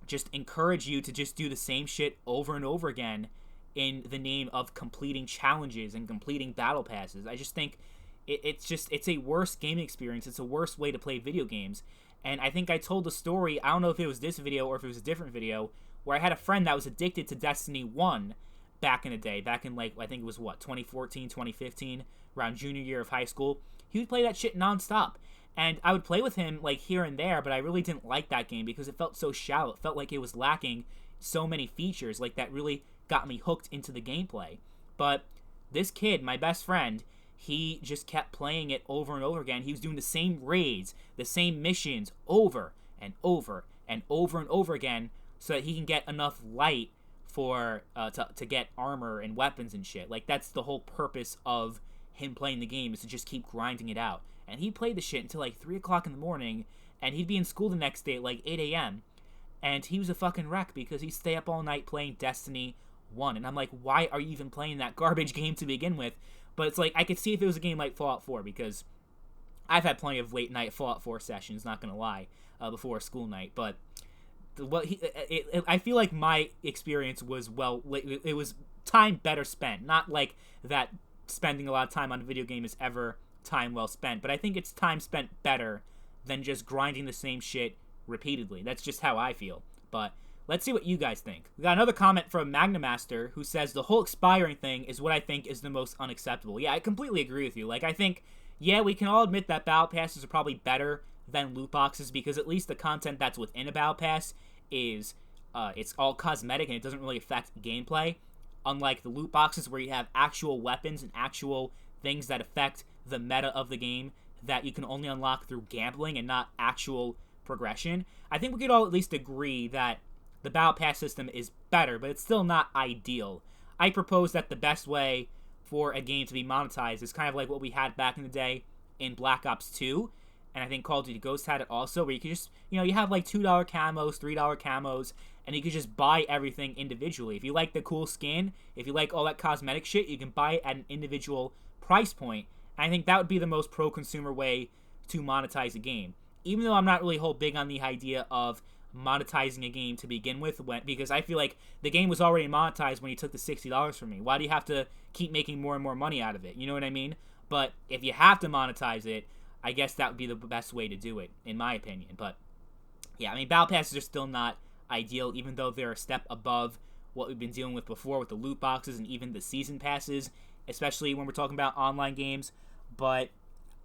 just encourage you to just do the same shit over and over again in the name of completing challenges and completing battle passes. I just think it's a worse gaming experience. It's a worse way to play video games. And I think I told the story, I don't know if it was this video or if it was a different video, where I had a friend that was addicted to Destiny 1 back in the day, back in, like, I think it was, 2014, 2015, around junior year of high school. He would play that shit nonstop. And I would play with him, like, here and there, but I really didn't like that game because it felt so shallow. It felt like it was lacking so many features, like, that really got me hooked into the gameplay. But this kid, my best friend, he just kept playing it over and over again. He was doing the same raids, the same missions over and over and over and over again, so that he can get enough light for to get armor and weapons and shit. Like, that's the whole purpose of him playing the game, is to just keep grinding it out. And he played the shit until like 3 o'clock in the morning, and he'd be in school the next day at like 8 a.m. And he was a fucking wreck because he'd stay up all night playing Destiny 1. And I'm like, why are you even playing that garbage game to begin with? But it's like, I could see if it was a game like Fallout 4, because I've had plenty of late night Fallout 4 sessions, not gonna lie, before a school night. But I feel like my experience was, it was time better spent. Not like that spending a lot of time on a video game is ever time well spent, but I think it's time spent better than just grinding the same shit repeatedly. That's just how I feel. But let's see what you guys think. We got another comment from Magnamaster, who says the whole expiring thing is what I think is the most unacceptable. Yeah, I completely agree with you. Like, I think, yeah, we can all admit that battle passes are probably better than loot boxes, because at least the content that's within a Battle Pass is it's all cosmetic and it doesn't really affect gameplay, unlike the loot boxes where you have actual weapons and actual things that affect the meta of the game that you can only unlock through gambling and not actual progression. I think we could all at least agree that the Battle Pass system is better, but it's still not ideal. I propose that the best way for a game to be monetized is kind of like what we had back in the day in Black Ops 2, and I think Call of Duty Ghosts had it also, where you could just, you have like $2 camos, $3 camos, and you could just buy everything individually. If you like the cool skin, if you like all that cosmetic shit, you can buy it at an individual price point, and I think that would be the most pro-consumer way to monetize a game. Even though I'm not really whole big on the idea of monetizing a game to begin with, because I feel like the game was already monetized when you took the $60 from me. Why do you have to keep making more and more money out of it? You know what I mean? But if you have to monetize it, I guess that would be the best way to do it, in my opinion. But yeah, I mean, Battle Passes are still not ideal, even though they're a step above what we've been dealing with before with the loot boxes and even the season passes, especially when we're talking about online games. But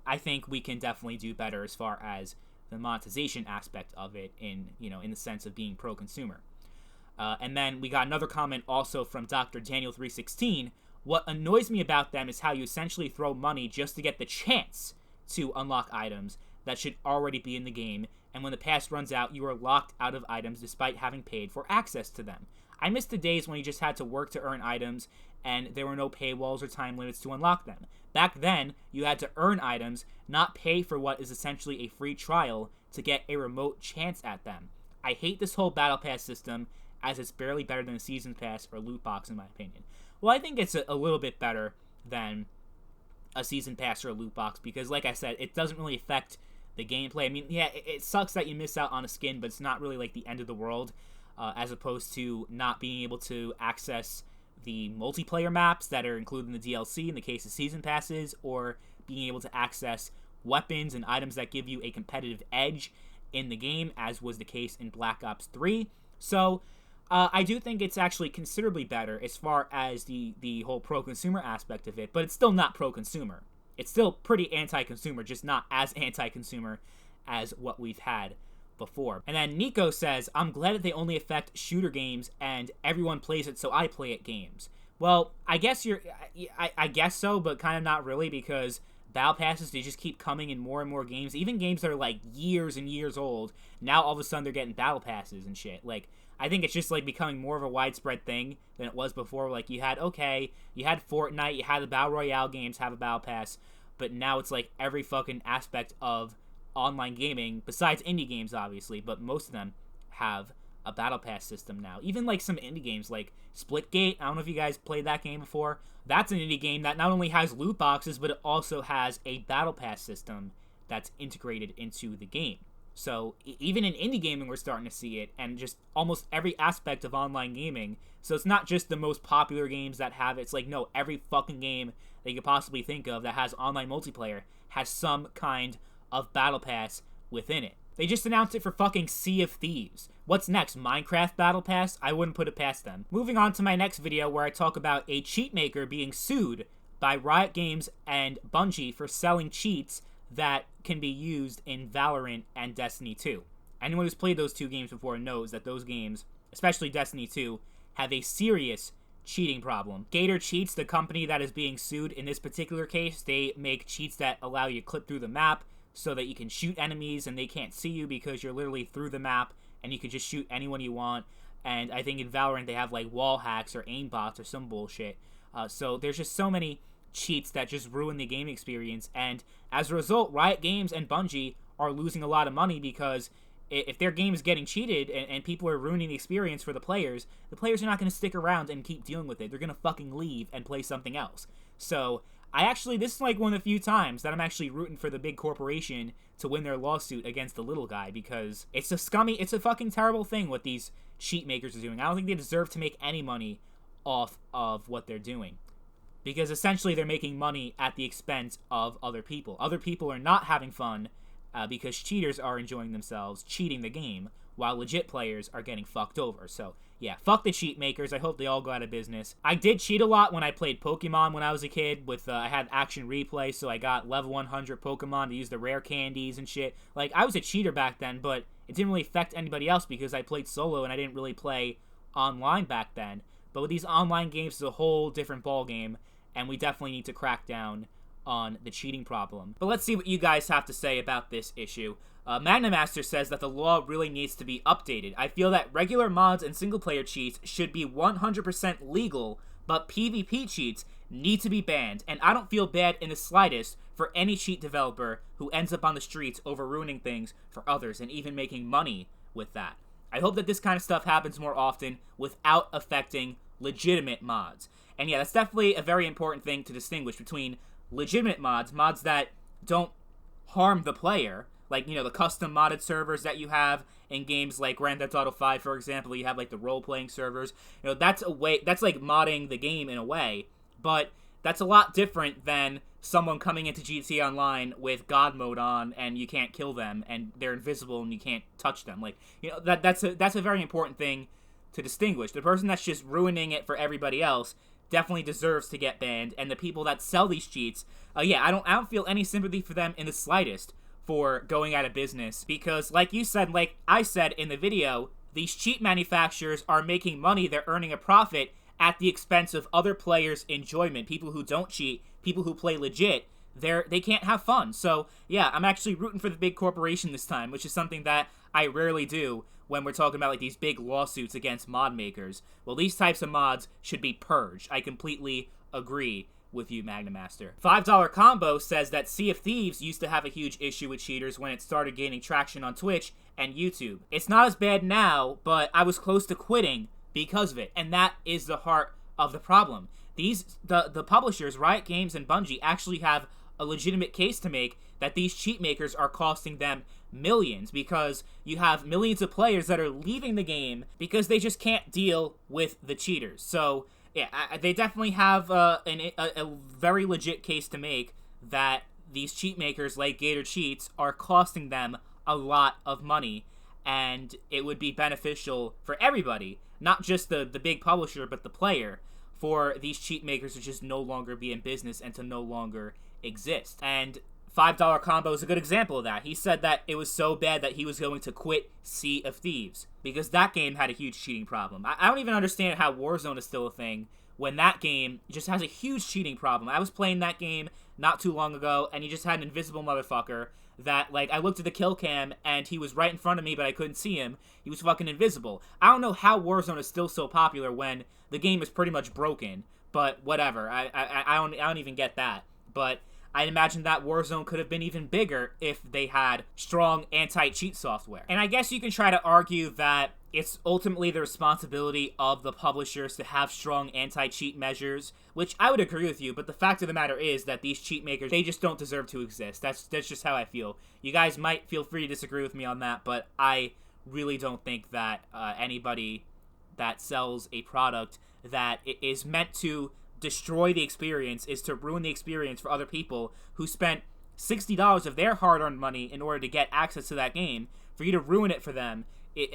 I think we can definitely do better as far as the monetization aspect of it, in the sense of being pro-consumer. And then we got another comment also from Dr. Daniel316. What annoys me about them is how you essentially throw money just to get the chance to unlock items that should already be in the game, and when the pass runs out, you are locked out of items despite having paid for access to them. I miss the days when you just had to work to earn items, and there were no paywalls or time limits to unlock them. Back then, you had to earn items, not pay for what is essentially a free trial to get a remote chance at them. I hate this whole Battle Pass system, as it's barely better than a Season Pass or loot box in my opinion. Well, I think it's a little bit better than a Season Pass or a loot box, because like I said, it doesn't really affect the gameplay. I mean, yeah, it sucks that you miss out on a skin, but it's not really like the end of the world, as opposed to not being able to access the multiplayer maps that are included in the DLC in the case of Season Passes, or being able to access weapons and items that give you a competitive edge in the game, as was the case in Black Ops 3. So I do think it's actually considerably better as far as the whole pro-consumer aspect of it, but it's still not pro-consumer. It's still pretty anti-consumer, just not as anti-consumer as what we've had before. And then Nico says, I'm glad that they only affect shooter games and everyone plays it, so I play it games. Well, I guess I guess so, but kind of not really, because Battle Passes, they just keep coming in more and more games, even games that are like years and years old. Now all of a sudden they're getting Battle Passes and shit. Like, I think it's just like becoming more of a widespread thing than it was before. Like, you had Fortnite, you had the Battle Royale games have a Battle Pass, but now it's like every fucking aspect of online gaming, besides indie games obviously, but most of them have a Battle Pass system now. Even like some indie games like Splitgate, I don't know if you guys played that game before. That's an indie game that not only has loot boxes, but it also has a Battle Pass system that's integrated into the game. So even in indie gaming, we're starting to see it, and just almost every aspect of online gaming. So it's not just the most popular games that have it. It's like, no, every fucking game that you could possibly think of that has online multiplayer has some kind of Battle Pass within it. They just announced it for fucking Sea of Thieves. What's next? Minecraft Battle Pass? I wouldn't put it past them. Moving on to my next video, where I talk about a cheat maker being sued by Riot Games and Bungie for selling cheats that can be used in Valorant and Destiny 2. Anyone who's played those two games before knows that those games, especially Destiny 2, have a serious cheating problem. Gator Cheats, the company that is being sued in this particular case, they make cheats that allow you to clip through the map so that you can shoot enemies and they can't see you because you're literally through the map and you can just shoot anyone you want. And I think in Valorant they have like wall hacks or aimbots or some bullshit. So there's just so many cheats that just ruin the game experience, and as a result, Riot Games and Bungie are losing a lot of money, because if their game is getting cheated and people are ruining the experience for the players are not going to stick around and keep dealing with it. They're going to fucking leave and play something else. So this is like one of the few times that I'm actually rooting for the big corporation to win their lawsuit against the little guy, because it's a fucking terrible thing what these cheat makers are doing. I don't think they deserve to make any money off of what they're doing, because essentially they're making money at the expense of other people. Other people are not having fun because cheaters are enjoying themselves cheating the game, while legit players are getting fucked over. So yeah, fuck the cheat makers. I hope they all go out of business. I did cheat a lot when I played Pokemon when I was a kid. With I had Action Replay, so I got level 100 Pokemon to use the rare candies and shit. Like, I was a cheater back then, but it didn't really affect anybody else because I played solo and I didn't really play online back then. But with these online games, it's a whole different ball game, and we definitely need to crack down on the cheating problem. But let's see what you guys have to say about this issue. Magnamaster says that the law really needs to be updated. I feel that regular mods and single-player cheats should be 100% legal, but PvP cheats need to be banned, and I don't feel bad in the slightest for any cheat developer who ends up on the streets over ruining things for others and even making money with that. I hope that this kind of stuff happens more often without affecting legitimate mods. And yeah, that's definitely a very important thing to distinguish between legitimate mods, mods that don't harm the player, like, you know, the custom modded servers that you have in games like Grand Theft Auto 5, for example. You have, like, the role-playing servers. You know, that's like modding the game in a way, but that's a lot different than someone coming into GTA Online with God mode on and you can't kill them and they're invisible and you can't touch them. Like, you know, that's a very important thing to distinguish. The person that's just ruining it for everybody else definitely deserves to get banned, and the people that sell these cheats, yeah, I don't feel any sympathy for them in the slightest for going out of business, because like you said, like I said in the video, these cheat manufacturers are making money, they're earning a profit at the expense of other players' enjoyment. People who don't cheat, people who play legit, they can't have fun. So yeah, I'm actually rooting for the big corporation this time, which is something that I rarely do when we're talking about like these big lawsuits against mod makers. Well, these types of mods should be purged. I completely agree with you, Magnamaster. $5 Combo says that Sea of Thieves used to have a huge issue with cheaters when it started gaining traction on Twitch and YouTube. It's not as bad now, but I was close to quitting because of it, and that is the heart of the problem. The publishers, Riot Games and Bungie, actually have a legitimate case to make that these cheat makers are costing them millions, because you have millions of players that are leaving the game because they just can't deal with the cheaters. So yeah, they definitely have a very legit case to make that these cheat makers like Gator Cheats are costing them a lot of money, and it would be beneficial for everybody, not just the big publisher, but the player, for these cheat makers to just no longer be in business and to no longer exist. And $5 Combo is a good example of that. He said that it was so bad that he was going to quit Sea of Thieves because that game had a huge cheating problem. I don't even understand how Warzone is still a thing when that game just has a huge cheating problem. I was playing that game not too long ago, and he just had an invisible motherfucker that, like, I looked at the kill cam, and he was right in front of me, but I couldn't see him. He was fucking invisible. I don't know how Warzone is still so popular when the game is pretty much broken, but whatever. I don't even get that. But I imagine that Warzone could have been even bigger if they had strong anti-cheat software. And I guess you can try to argue that it's ultimately the responsibility of the publishers to have strong anti-cheat measures, which I would agree with you, but the fact of the matter is that these cheat makers, they just don't deserve to exist. That's just how I feel. You guys might feel free to disagree with me on that, but I really don't think that anybody that sells a product that is meant to destroy the experience, is to ruin the experience for other people who spent $60 of their hard-earned money in order to get access to that game, for you to ruin it for them.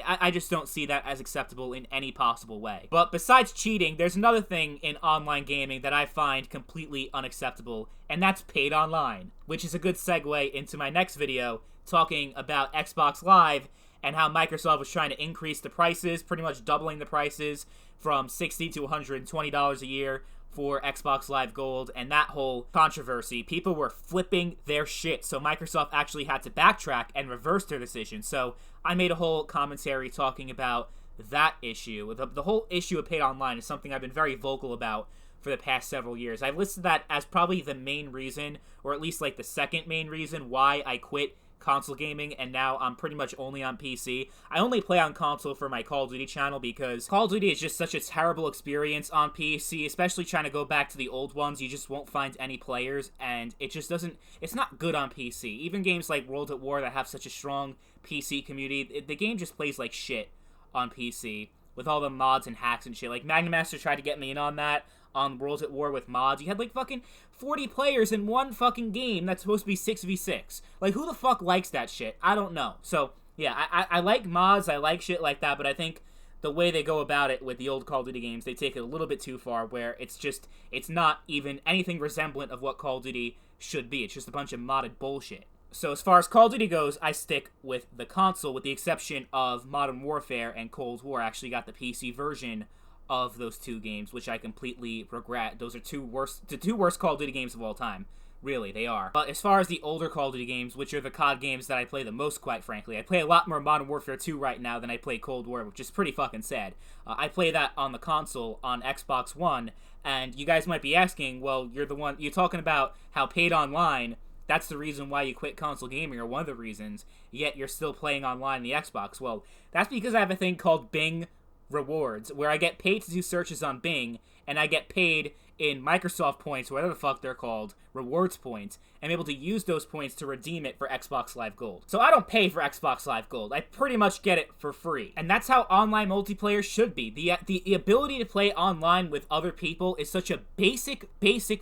I just don't see that as acceptable in any possible way. But besides cheating, there's another thing in online gaming that I find completely unacceptable, and that's paid online, which is a good segue into my next video talking about Xbox Live and how Microsoft was trying to increase the prices, pretty much doubling the prices from $60 to $120 a year for Xbox Live Gold, and that whole controversy. People were flipping their shit, so Microsoft actually had to backtrack and reverse their decision. So I made a whole commentary talking about that issue. The whole issue of paid online is something I've been very vocal about for the past several years. I've listed that as probably the main reason, or at least like the second main reason why I quit console gaming, and now I'm pretty much only on PC. I only play on console for my Call of Duty channel because Call of Duty is just such a terrible experience on PC, especially trying to go back to the old ones. You just won't find any players, and it just doesn't, it's not good on PC. Even games like World at War that have such a strong PC community, the game just plays like shit on PC with all the mods and hacks and shit. Like, Magnamaster tried to get me in on that on World at War with mods. You had like fucking 40 players in one fucking game that's supposed to be 6v6. Like, who the fuck likes that shit? I don't know. So Yeah, I like mods, I like shit like that, but I think the way they go about it with the old Call of Duty games, they take it a little bit too far, where it's not even anything resemblant of what Call of Duty should be. It's just a bunch of modded bullshit. So as far as Call of Duty goes, I stick with the console, with the exception of Modern Warfare and Cold War. I actually got the PC version of those two games, which I completely regret. Those are the two worst Call of Duty games of all time. Really, they are. But as far as the older Call of Duty games, which are the COD games that I play the most, quite frankly, I play a lot more Modern Warfare 2 right now than I play Cold War, which is pretty fucking sad. I play that on the console, on Xbox One, and you guys might be asking, well, you're talking about how paid online, that's the reason why you quit console gaming, or one of the reasons, yet you're still playing online on the Xbox. Well, that's because I have a thing called Bing Rewards, where I get paid to do searches on Bing, and I get paid in Microsoft points, or whatever the fuck they're called, rewards points, I'm able to use those points to redeem it for Xbox Live Gold. So I don't pay for Xbox Live Gold. I pretty much get it for free. And that's how online multiplayer should be. The ability to play online with other people is such a basic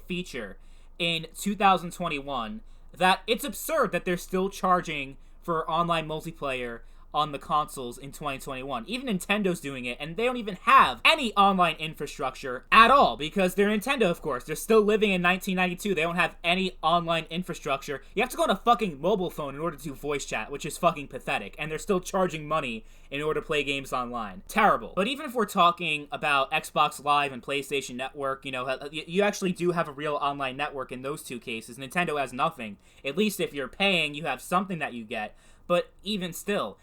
feature in 2021 that it's absurd that they're still charging for online multiplayer on the consoles in 2021. Even Nintendo's doing it, and they don't even have any online infrastructure at all, because they're Nintendo, of course. They're still living in 1992. They don't have any online infrastructure. You have to go on a fucking mobile phone in order to do voice chat, which is fucking pathetic, and they're still charging money in order to play games online. Terrible. But even if we're talking about Xbox Live and PlayStation Network, you actually do have a real online network in those two cases. Nintendo has nothing. At least if you're paying, you have something that you get. But even still,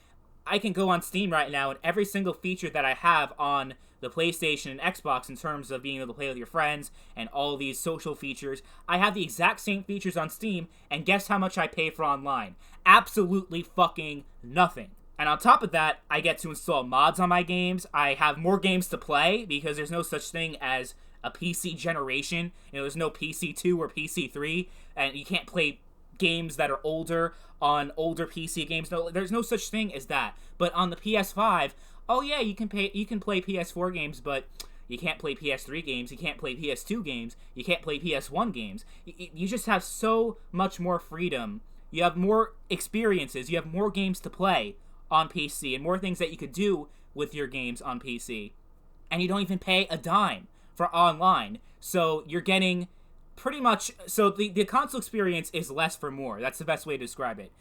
I can go on Steam right now, and every single feature that I have on the PlayStation and Xbox in terms of being able to play with your friends and all these social features, I have the exact same features on Steam, and guess how much I pay for online? Absolutely fucking nothing. And on top of that, I get to install mods on my games. I have more games to play, because there's no such thing as a PC generation. There's no PC2 or PC3, and you can't play games that are older on older PC games. No, there's no such thing as that. But on the PS5, oh yeah, you can play PS4 games, but you can't play PS3 games, you can't play PS2 games, you can't play PS1 games. You just have so much more freedom. You have more experiences, you have more games to play on PC, and more things that you could do with your games on PC. And you don't even pay a dime for online. So you're getting pretty much, so the console experience is less for more. That's the best way to describe it.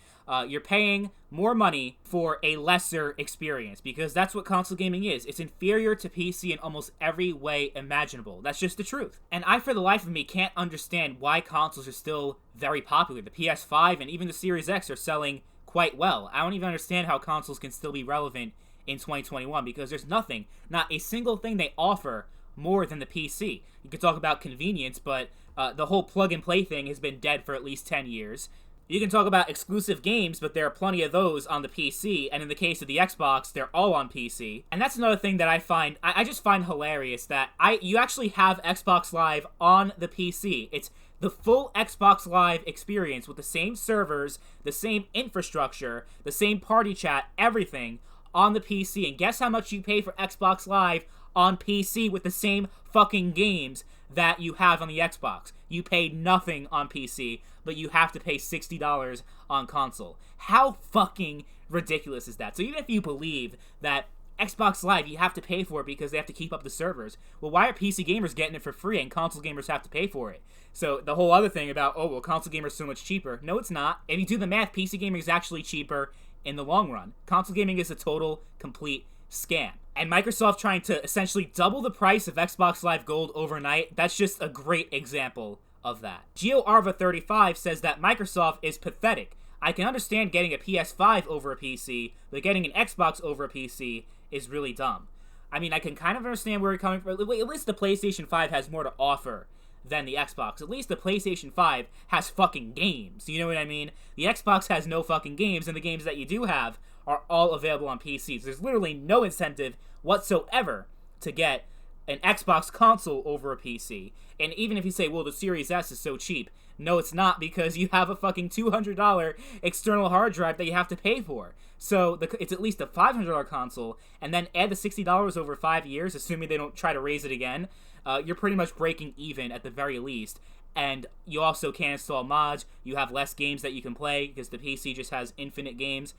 You're paying more money for a lesser experience, because that's what console gaming is. It's inferior to PC in almost every way imaginable. That's just the truth. And I, for the life of me, can't understand why consoles are still very popular. The PS5 and even the Series X are selling quite well. I don't even understand how consoles can still be relevant in 2021, because there's nothing, not a single thing they offer more than the PC. You could talk about convenience, but the whole plug-and-play thing has been dead for at least 10 years. You can talk about exclusive games, but there are plenty of those on the PC, and in the case of the Xbox, they're all on PC. And that's another thing that I just find hilarious, that you actually have Xbox Live on the PC. It's the full Xbox Live experience with the same servers, the same infrastructure, the same party chat, everything on the PC. And guess how much you pay for Xbox Live on PC with the same fucking games that you have on the Xbox? You pay nothing on PC, but you have to pay $60 on console. How fucking ridiculous is that? So even if you believe that Xbox Live, you have to pay for it because they have to keep up the servers, well, why are PC gamers getting it for free and console gamers have to pay for it? So the whole other thing about, oh, well, console gamers are so much cheaper. No, it's not. If you do the math, PC gaming is actually cheaper in the long run. Console gaming is a total, complete scam. And Microsoft trying to essentially double the price of Xbox Live Gold overnight, that's just a great example of that. GeoArva35 says that Microsoft is pathetic. I can understand getting a PS5 over a PC, but getting an Xbox over a PC is really dumb. I mean, I can kind of understand where you're coming from. At least the PlayStation 5 has more to offer than the Xbox. At least the PlayStation 5 has fucking games. You know what I mean? The Xbox has no fucking games, and the games that you do have are all available on PCs. There's literally no incentive whatsoever to get an Xbox console over a PC. And even if you say, well, the Series S is so cheap, no, it's not, because you have a fucking $200 external hard drive that you have to pay for. So it's at least a $500 console, and then add the $60 over 5 years, assuming they don't try to raise it again. You're pretty much breaking even at the very least. and you also can't install mods. You have less games that you can play because the PC just has infinite games.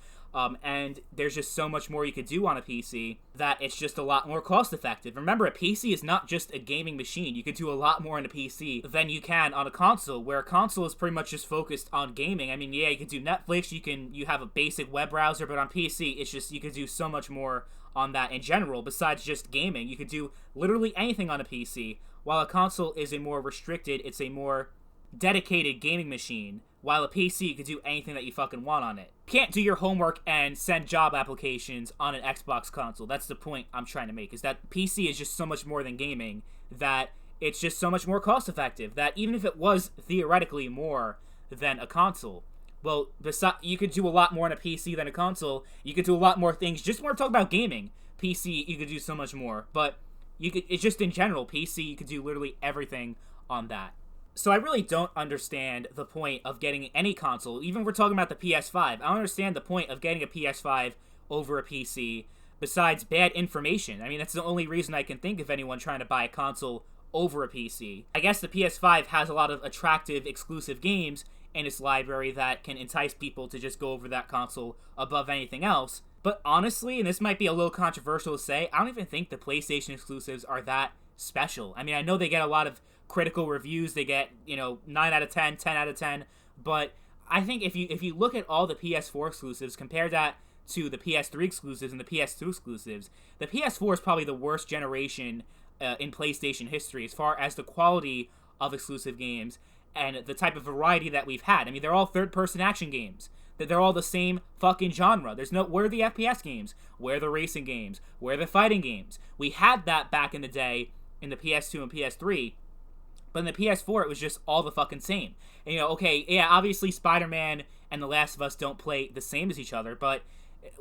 And there's just so much more you could do on a PC that it's just a lot more cost effective. Remember, a PC is not just a gaming machine. You could do a lot more on a PC than you can on a console, where a console is pretty much just focused on gaming. I mean, yeah, you can do Netflix, you have a basic web browser, but on PC, it's just, you could do so much more on that in general, besides just gaming. You could do literally anything on a PC, while a console is a more restricted, it's a more dedicated gaming machine, while a PC, you could do anything that you fucking want on it. You can't do your homework and send job applications on an Xbox console. That's the point I'm trying to make, is that PC is just so much more than gaming, that it's just so much more cost effective, that even if it was theoretically more than a console, well, you could do a lot more on a PC than a console. You could do a lot more things. Just when we're talking about gaming, PC, you could do so much more. But it's just in general, PC, you could do literally everything on that. So I really don't understand the point of getting any console. Even if we're talking about the PS5, I don't understand the point of getting a PS5 over a PC besides bad information. I mean, that's the only reason I can think of anyone trying to buy a console over a PC. I guess the PS5 has a lot of attractive exclusive games in its library that can entice people to just go over that console above anything else. But honestly, and this might be a little controversial to say, I don't even think the PlayStation exclusives are that special. I mean, I know they get a lot of critical reviews, they get, 9 out of 10, 10 out of 10, but I think if you look at all the PS4 exclusives, compare that to the PS3 exclusives and the PS2 exclusives, the PS4 is probably the worst generation in PlayStation history as far as the quality of exclusive games and the type of variety that we've had. I mean, they're all third-person action games. They're all the same fucking genre. Where are the FPS games? Where are the racing games? Where are the fighting games? We had that back in the day in the PS2 and PS3, but in the PS4, it was just all the fucking same. And, obviously Spider-Man and The Last of Us don't play the same as each other, but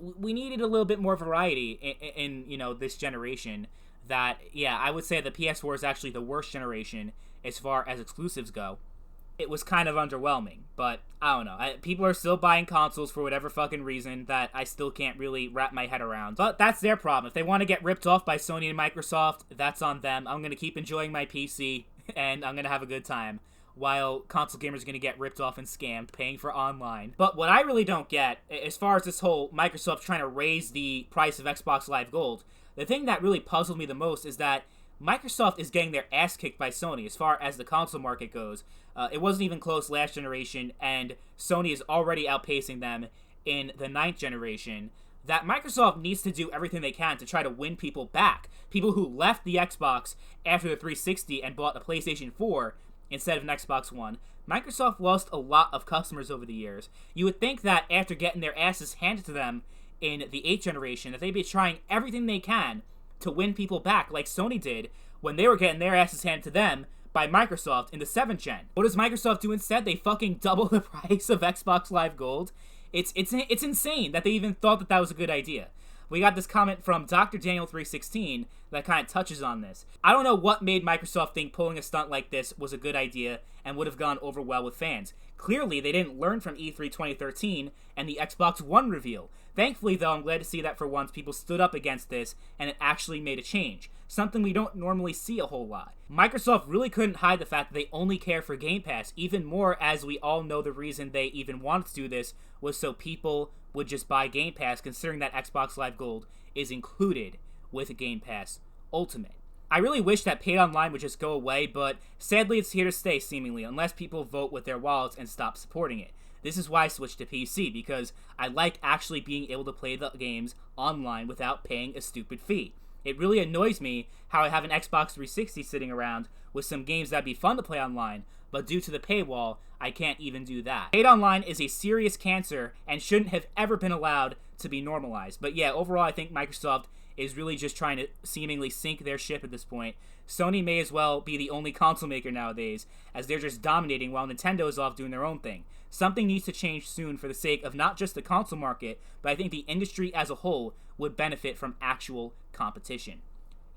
we needed a little bit more variety in this generation. That, I would say the PS4 is actually the worst generation as far as exclusives go. It was kind of underwhelming, but I don't know. People are still buying consoles for whatever fucking reason that I still can't really wrap my head around. But that's their problem. If they want to get ripped off by Sony and Microsoft, that's on them. I'm going to keep enjoying my PC, and I'm going to have a good time, while console gamers are going to get ripped off and scammed, paying for online. But what I really don't get, as far as this whole Microsoft trying to raise the price of Xbox Live Gold, the thing that really puzzled me the most is that Microsoft is getting their ass kicked by Sony as far as the console market goes. It wasn't even close last generation, and Sony is already outpacing them in the 9th generation. That Microsoft needs to do everything they can to try to win people back. People who left the Xbox after the 360 and bought the PlayStation 4 instead of an Xbox One. Microsoft lost a lot of customers over the years. You would think that after getting their asses handed to them in the 8th generation, that they'd be trying everything they can to win people back, like Sony did when they were getting their asses handed to them by Microsoft in the 7th gen. What does Microsoft do instead? They fucking double the price of Xbox Live Gold. It's insane that they even thought that was a good idea. We got this comment from Dr. Daniel316 that kind of touches on this. I don't know what made Microsoft think pulling a stunt like this was a good idea and would have gone over well with fans. Clearly, they didn't learn from E3 2013 and the Xbox One reveal. Thankfully, though, I'm glad to see that for once people stood up against this and it actually made a change. Something we don't normally see a whole lot. Microsoft really couldn't hide the fact that they only care for Game Pass, even more as we all know the reason they even wanted to do this was so people would just buy Game Pass, considering that Xbox Live Gold is included with Game Pass Ultimate. I really wish that paid online would just go away, but sadly it's here to stay seemingly, unless people vote with their wallets and stop supporting it. This is why I switched to PC, because I like actually being able to play the games online without paying a stupid fee. It really annoys me how I have an Xbox 360 sitting around with some games that'd be fun to play online, but due to the paywall, I can't even do that. Paid online is a serious cancer and shouldn't have ever been allowed to be normalized. But yeah, overall I think Microsoft is really just trying to seemingly sink their ship at this point. Sony may as well be the only console maker nowadays, as they're just dominating while Nintendo is off doing their own thing. Something needs to change soon for the sake of not just the console market, but I think the industry as a whole would benefit from actual competition.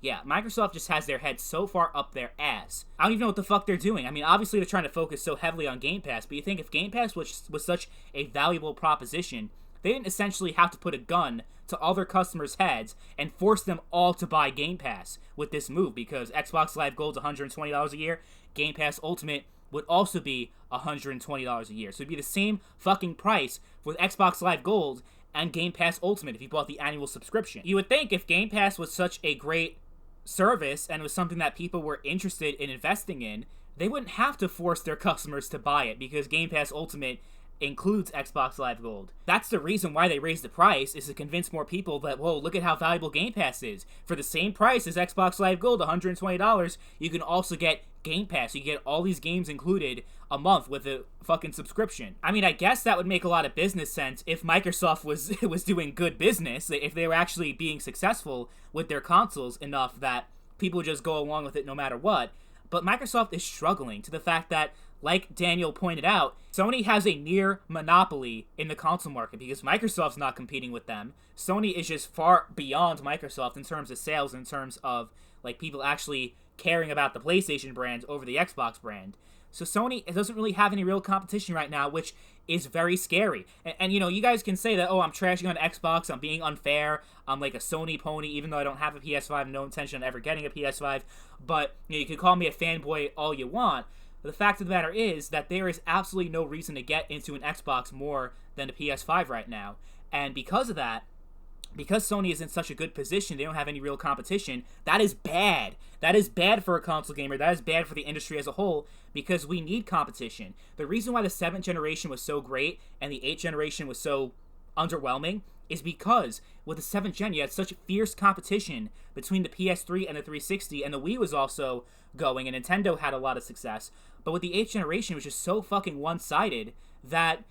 Yeah, Microsoft just has their head so far up their ass. I don't even know what the fuck they're doing. I mean, obviously they're trying to focus so heavily on Game Pass, but you think if Game Pass was such a valuable proposition, they didn't essentially have to put a gun to all their customers' heads and force them all to buy Game Pass with this move, because Xbox Live Gold's $120 a year, Game Pass Ultimate would also be $120 a year. So it'd be the same fucking price with Xbox Live Gold and Game Pass Ultimate if you bought the annual subscription. You would think if Game Pass was such a great service and was something that people were interested in investing in, they wouldn't have to force their customers to buy it because Game Pass Ultimate includes Xbox Live Gold. That's the reason why they raised the price, is to convince more people that, whoa, look at how valuable Game Pass is. For the same price as Xbox Live Gold, $120, you can also get Game Pass. You get all these games included a month with a fucking subscription. I mean, I guess that would make a lot of business sense if Microsoft was doing good business, if they were actually being successful with their consoles enough that people just go along with it no matter what. But Microsoft is struggling to the fact that, like Daniel pointed out, Sony has a near monopoly in the console market because Microsoft's not competing with them. Sony is just far beyond Microsoft in terms of sales, in terms of like people actually caring about the PlayStation brand over the Xbox brand. So Sony doesn't really have any real competition right now, which is very scary. And you know, you guys can say that, oh, I'm trashing on Xbox, I'm being unfair, I'm like a Sony pony, even though I don't have a PS5, no intention of ever getting a PS5. But you know, you can call me a fanboy all you want. But the fact of the matter is that there is absolutely no reason to get into an Xbox more than a PS5 right now. And because of that, because Sony is in such a good position, they don't have any real competition, that is bad. That is bad for a console gamer. That is bad for the industry as a whole, because we need competition. The reason why the 7th generation was so great and the 8th generation was so underwhelming is because with the 7th gen, you had such fierce competition between the PS3 and the 360, and the Wii was also going, and Nintendo had a lot of success. But with the 8th generation, it was just so fucking one-sided that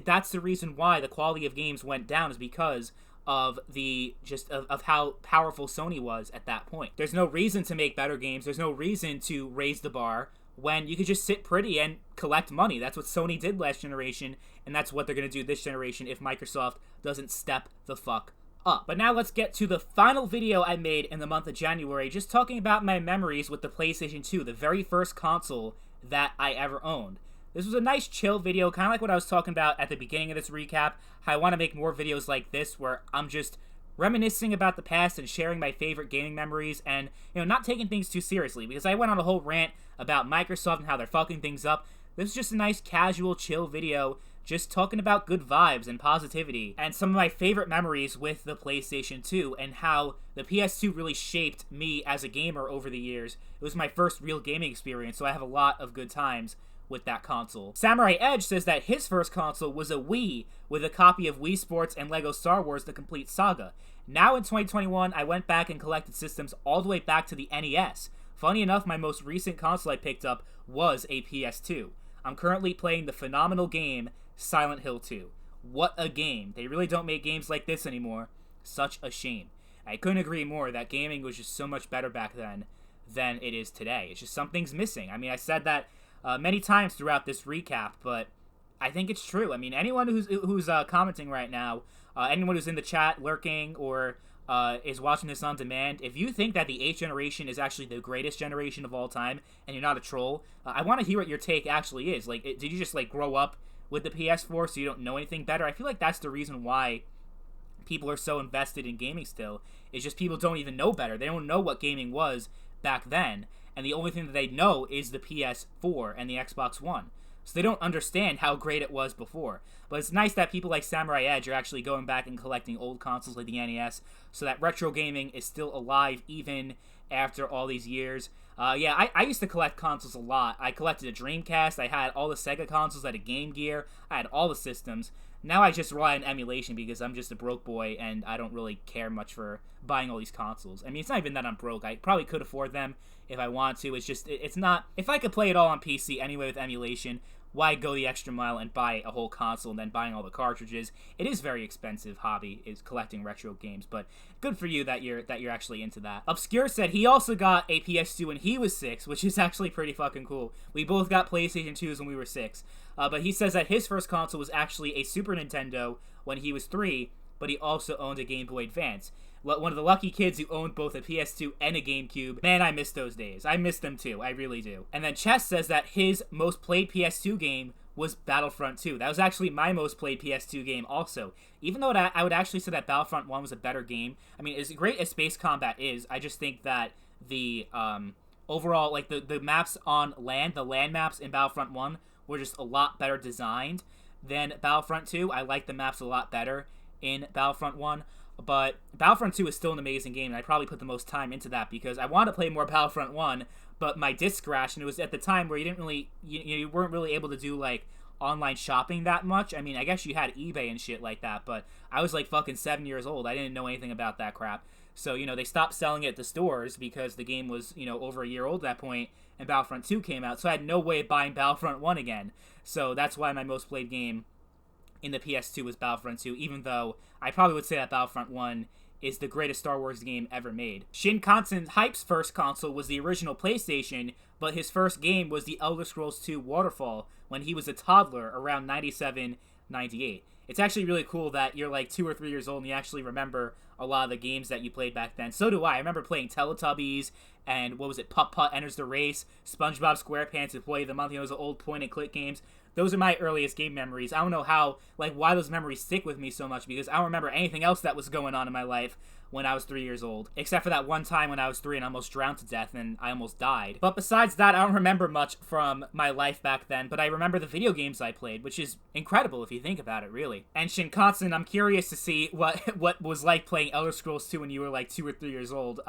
that's the reason why the quality of games went down, is because of the of how powerful Sony was at that point. There's no reason to make better games. There's no reason to raise the bar when you could just sit pretty and collect money. That's what Sony did last generation, and that's what they're going to do this generation if Microsoft doesn't step the fuck up. But now let's get to the final video I made in the month of January, just talking about my memories with the PlayStation 2, the very first console that I ever owned. This was a nice chill video, kind of like what I was talking about at the beginning of this recap, how I want to make more videos like this where I'm just reminiscing about the past and sharing my favorite gaming memories and, you know, not taking things too seriously, because I went on a whole rant about Microsoft and how they're fucking things up. This is just a nice casual chill video, just talking about good vibes and positivity and some of my favorite memories with the PlayStation 2 and how the PS2 really shaped me as a gamer over the years. It was my first real gaming experience, so I have a lot of good times with that console. Samurai Edge says that his first console was a Wii with a copy of Wii Sports and Lego Star Wars: The Complete Saga. Now in 2021, I went back and collected systems all the way back to the NES. Funny enough, my most recent console I picked up was a PS2. I'm currently playing the phenomenal game Silent Hill 2. What a game. They really don't make games like this anymore. Such a shame. I couldn't agree more that gaming was just so much better back then than it is today. It's just something's missing. I mean, I said that many times throughout this recap, but I think it's true. I mean, anyone who's commenting right now, anyone who's in the chat lurking or is watching this on demand, if you think that the 8th generation is actually the greatest generation of all time and you're not a troll, I want to hear what your take actually is. Like, did you just like grow up with the PS4 so you don't know anything better? I feel like that's the reason why people are so invested in gaming still. It's just people don't even know better. They don't know what gaming was back then. And the only thing that they know is the PS4 and the Xbox One. So they don't understand how great it was before. But it's nice that people like Samurai Edge are actually going back and collecting old consoles like the NES, so that retro gaming is still alive even after all these years. Yeah, I used to collect consoles a lot. I collected a Dreamcast, I had all the Sega consoles, I had a Game Gear, I had all the systems. Now I just rely on emulation because I'm just a broke boy and I don't really care much for buying all these consoles. I mean, it's not even that I'm broke. I probably could afford them if I want to. It's just, it's not, if I could play it all on PC anyway with emulation, why go the extra mile and buy a whole console and then buying all the cartridges? It is very expensive hobby, is collecting retro games, but good for you that you're actually into that. Obscure said he also got a PS2 when he was 6, which is actually pretty fucking cool. We both got PlayStation 2s when we were 6. But he says that his first console was actually a Super Nintendo when he was 3, but he also owned a Game Boy Advance. One of the lucky kids who owned both a PS2 and a GameCube. Man, I miss those days. I miss them too. I really do. And then Chess says that his most played PS2 game was Battlefront 2. That was actually my most played PS2 game also. Even though I would actually say that Battlefront 1 was a better game. I mean, as great as Space Combat is, I just think that the overall, like, the maps on land, the land maps in Battlefront 1 were just a lot better designed than Battlefront 2. I like the maps a lot better in Battlefront 1. But Battlefront 2 is still an amazing game, and I probably put the most time into that because I wanted to play more Battlefront 1, but my disc crashed, and it was at the time where you didn't really, you weren't really able to do, like, online shopping that much. I mean, I guess you had eBay and shit like that, but I was, like, fucking 7 years old. I didn't know anything about that crap. So, they stopped selling it at the stores because the game was, over a year old at that point, and Battlefront 2 came out, so I had no way of buying Battlefront 1 again. So that's why my most played game in the PS2 was Battlefront 2, even though I probably would say that Battlefront 1 is the greatest Star Wars game ever made. Shin Kansen Hype's first console was the original PlayStation, but his first game was the Elder Scrolls 2 Waterfall when he was a toddler around 97, 98. It's actually really cool that you're like 2 or 3 years old and you actually remember a lot of the games that you played back then. So do I. I remember playing Teletubbies and, what was it, Putt Putt Enters the Race, SpongeBob SquarePants, Employee of the Month, those old point-and-click games. Those are my earliest game memories. I don't know why those memories stick with me so much, because I don't remember anything else that was going on in my life when I was 3 years old, except for that one time when I was 3 and I almost drowned to death and I almost died. But besides that, I don't remember much from my life back then, but I remember the video games I played, which is incredible if you think about it, really. And Shinkansen, I'm curious to see what was like playing Elder Scrolls 2 when you were like 2 or 3 years old.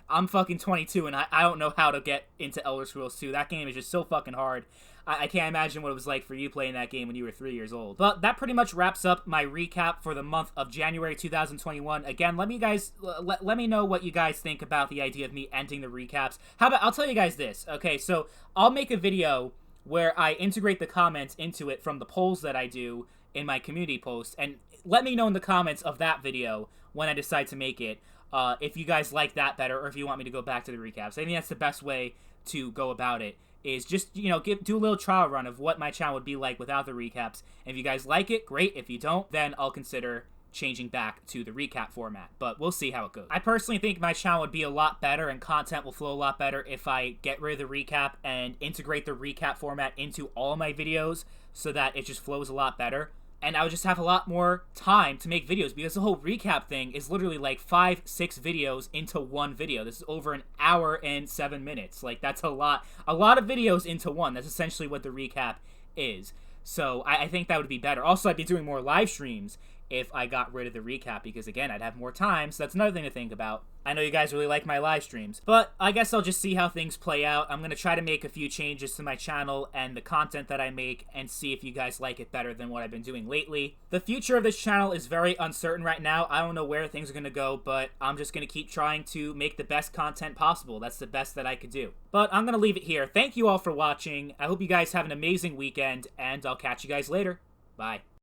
I'm fucking 22 and I don't know how to get into Elder Scrolls 2. That game is just so fucking hard. I can't imagine what it was like for you playing that game when you were 3 years old. But that pretty much wraps up my recap for the month of January 2021. Again, let me know what you guys think about the idea of me ending the recaps. How about, I'll tell you guys this. Okay, so I'll make a video where I integrate the comments into it from the polls that I do in my community posts. And let me know in the comments of that video when I decide to make it, if you guys like that better or if you want me to go back to the recaps. I think that's the best way to go about it. Is just, do a little trial run of what my channel would be like without the recaps. And if you guys like it, great. If you don't, then I'll consider changing back to the recap format. But we'll see how it goes. I personally think my channel would be a lot better and content will flow a lot better if I get rid of the recap and integrate the recap format into all my videos so that it just flows a lot better. And I would just have a lot more time to make videos, because the whole recap thing is literally like 5-6 videos into one video. This is over an hour and 7 minutes. Like, that's a lot of videos into one. That's essentially what the recap is. So I think that would be better. Also, I'd be doing more live streams if I got rid of the recap, because again, I'd have more time, so that's another thing to think about. I know you guys really like my live streams, but I guess I'll just see how things play out. I'm going to try to make a few changes to my channel and the content that I make and see if you guys like it better than what I've been doing lately. The future of this channel is very uncertain right now. I don't know where things are going to go, but I'm just going to keep trying to make the best content possible. That's the best that I could do. But I'm going to leave it here. Thank you all for watching. I hope you guys have an amazing weekend, and I'll catch you guys later. Bye.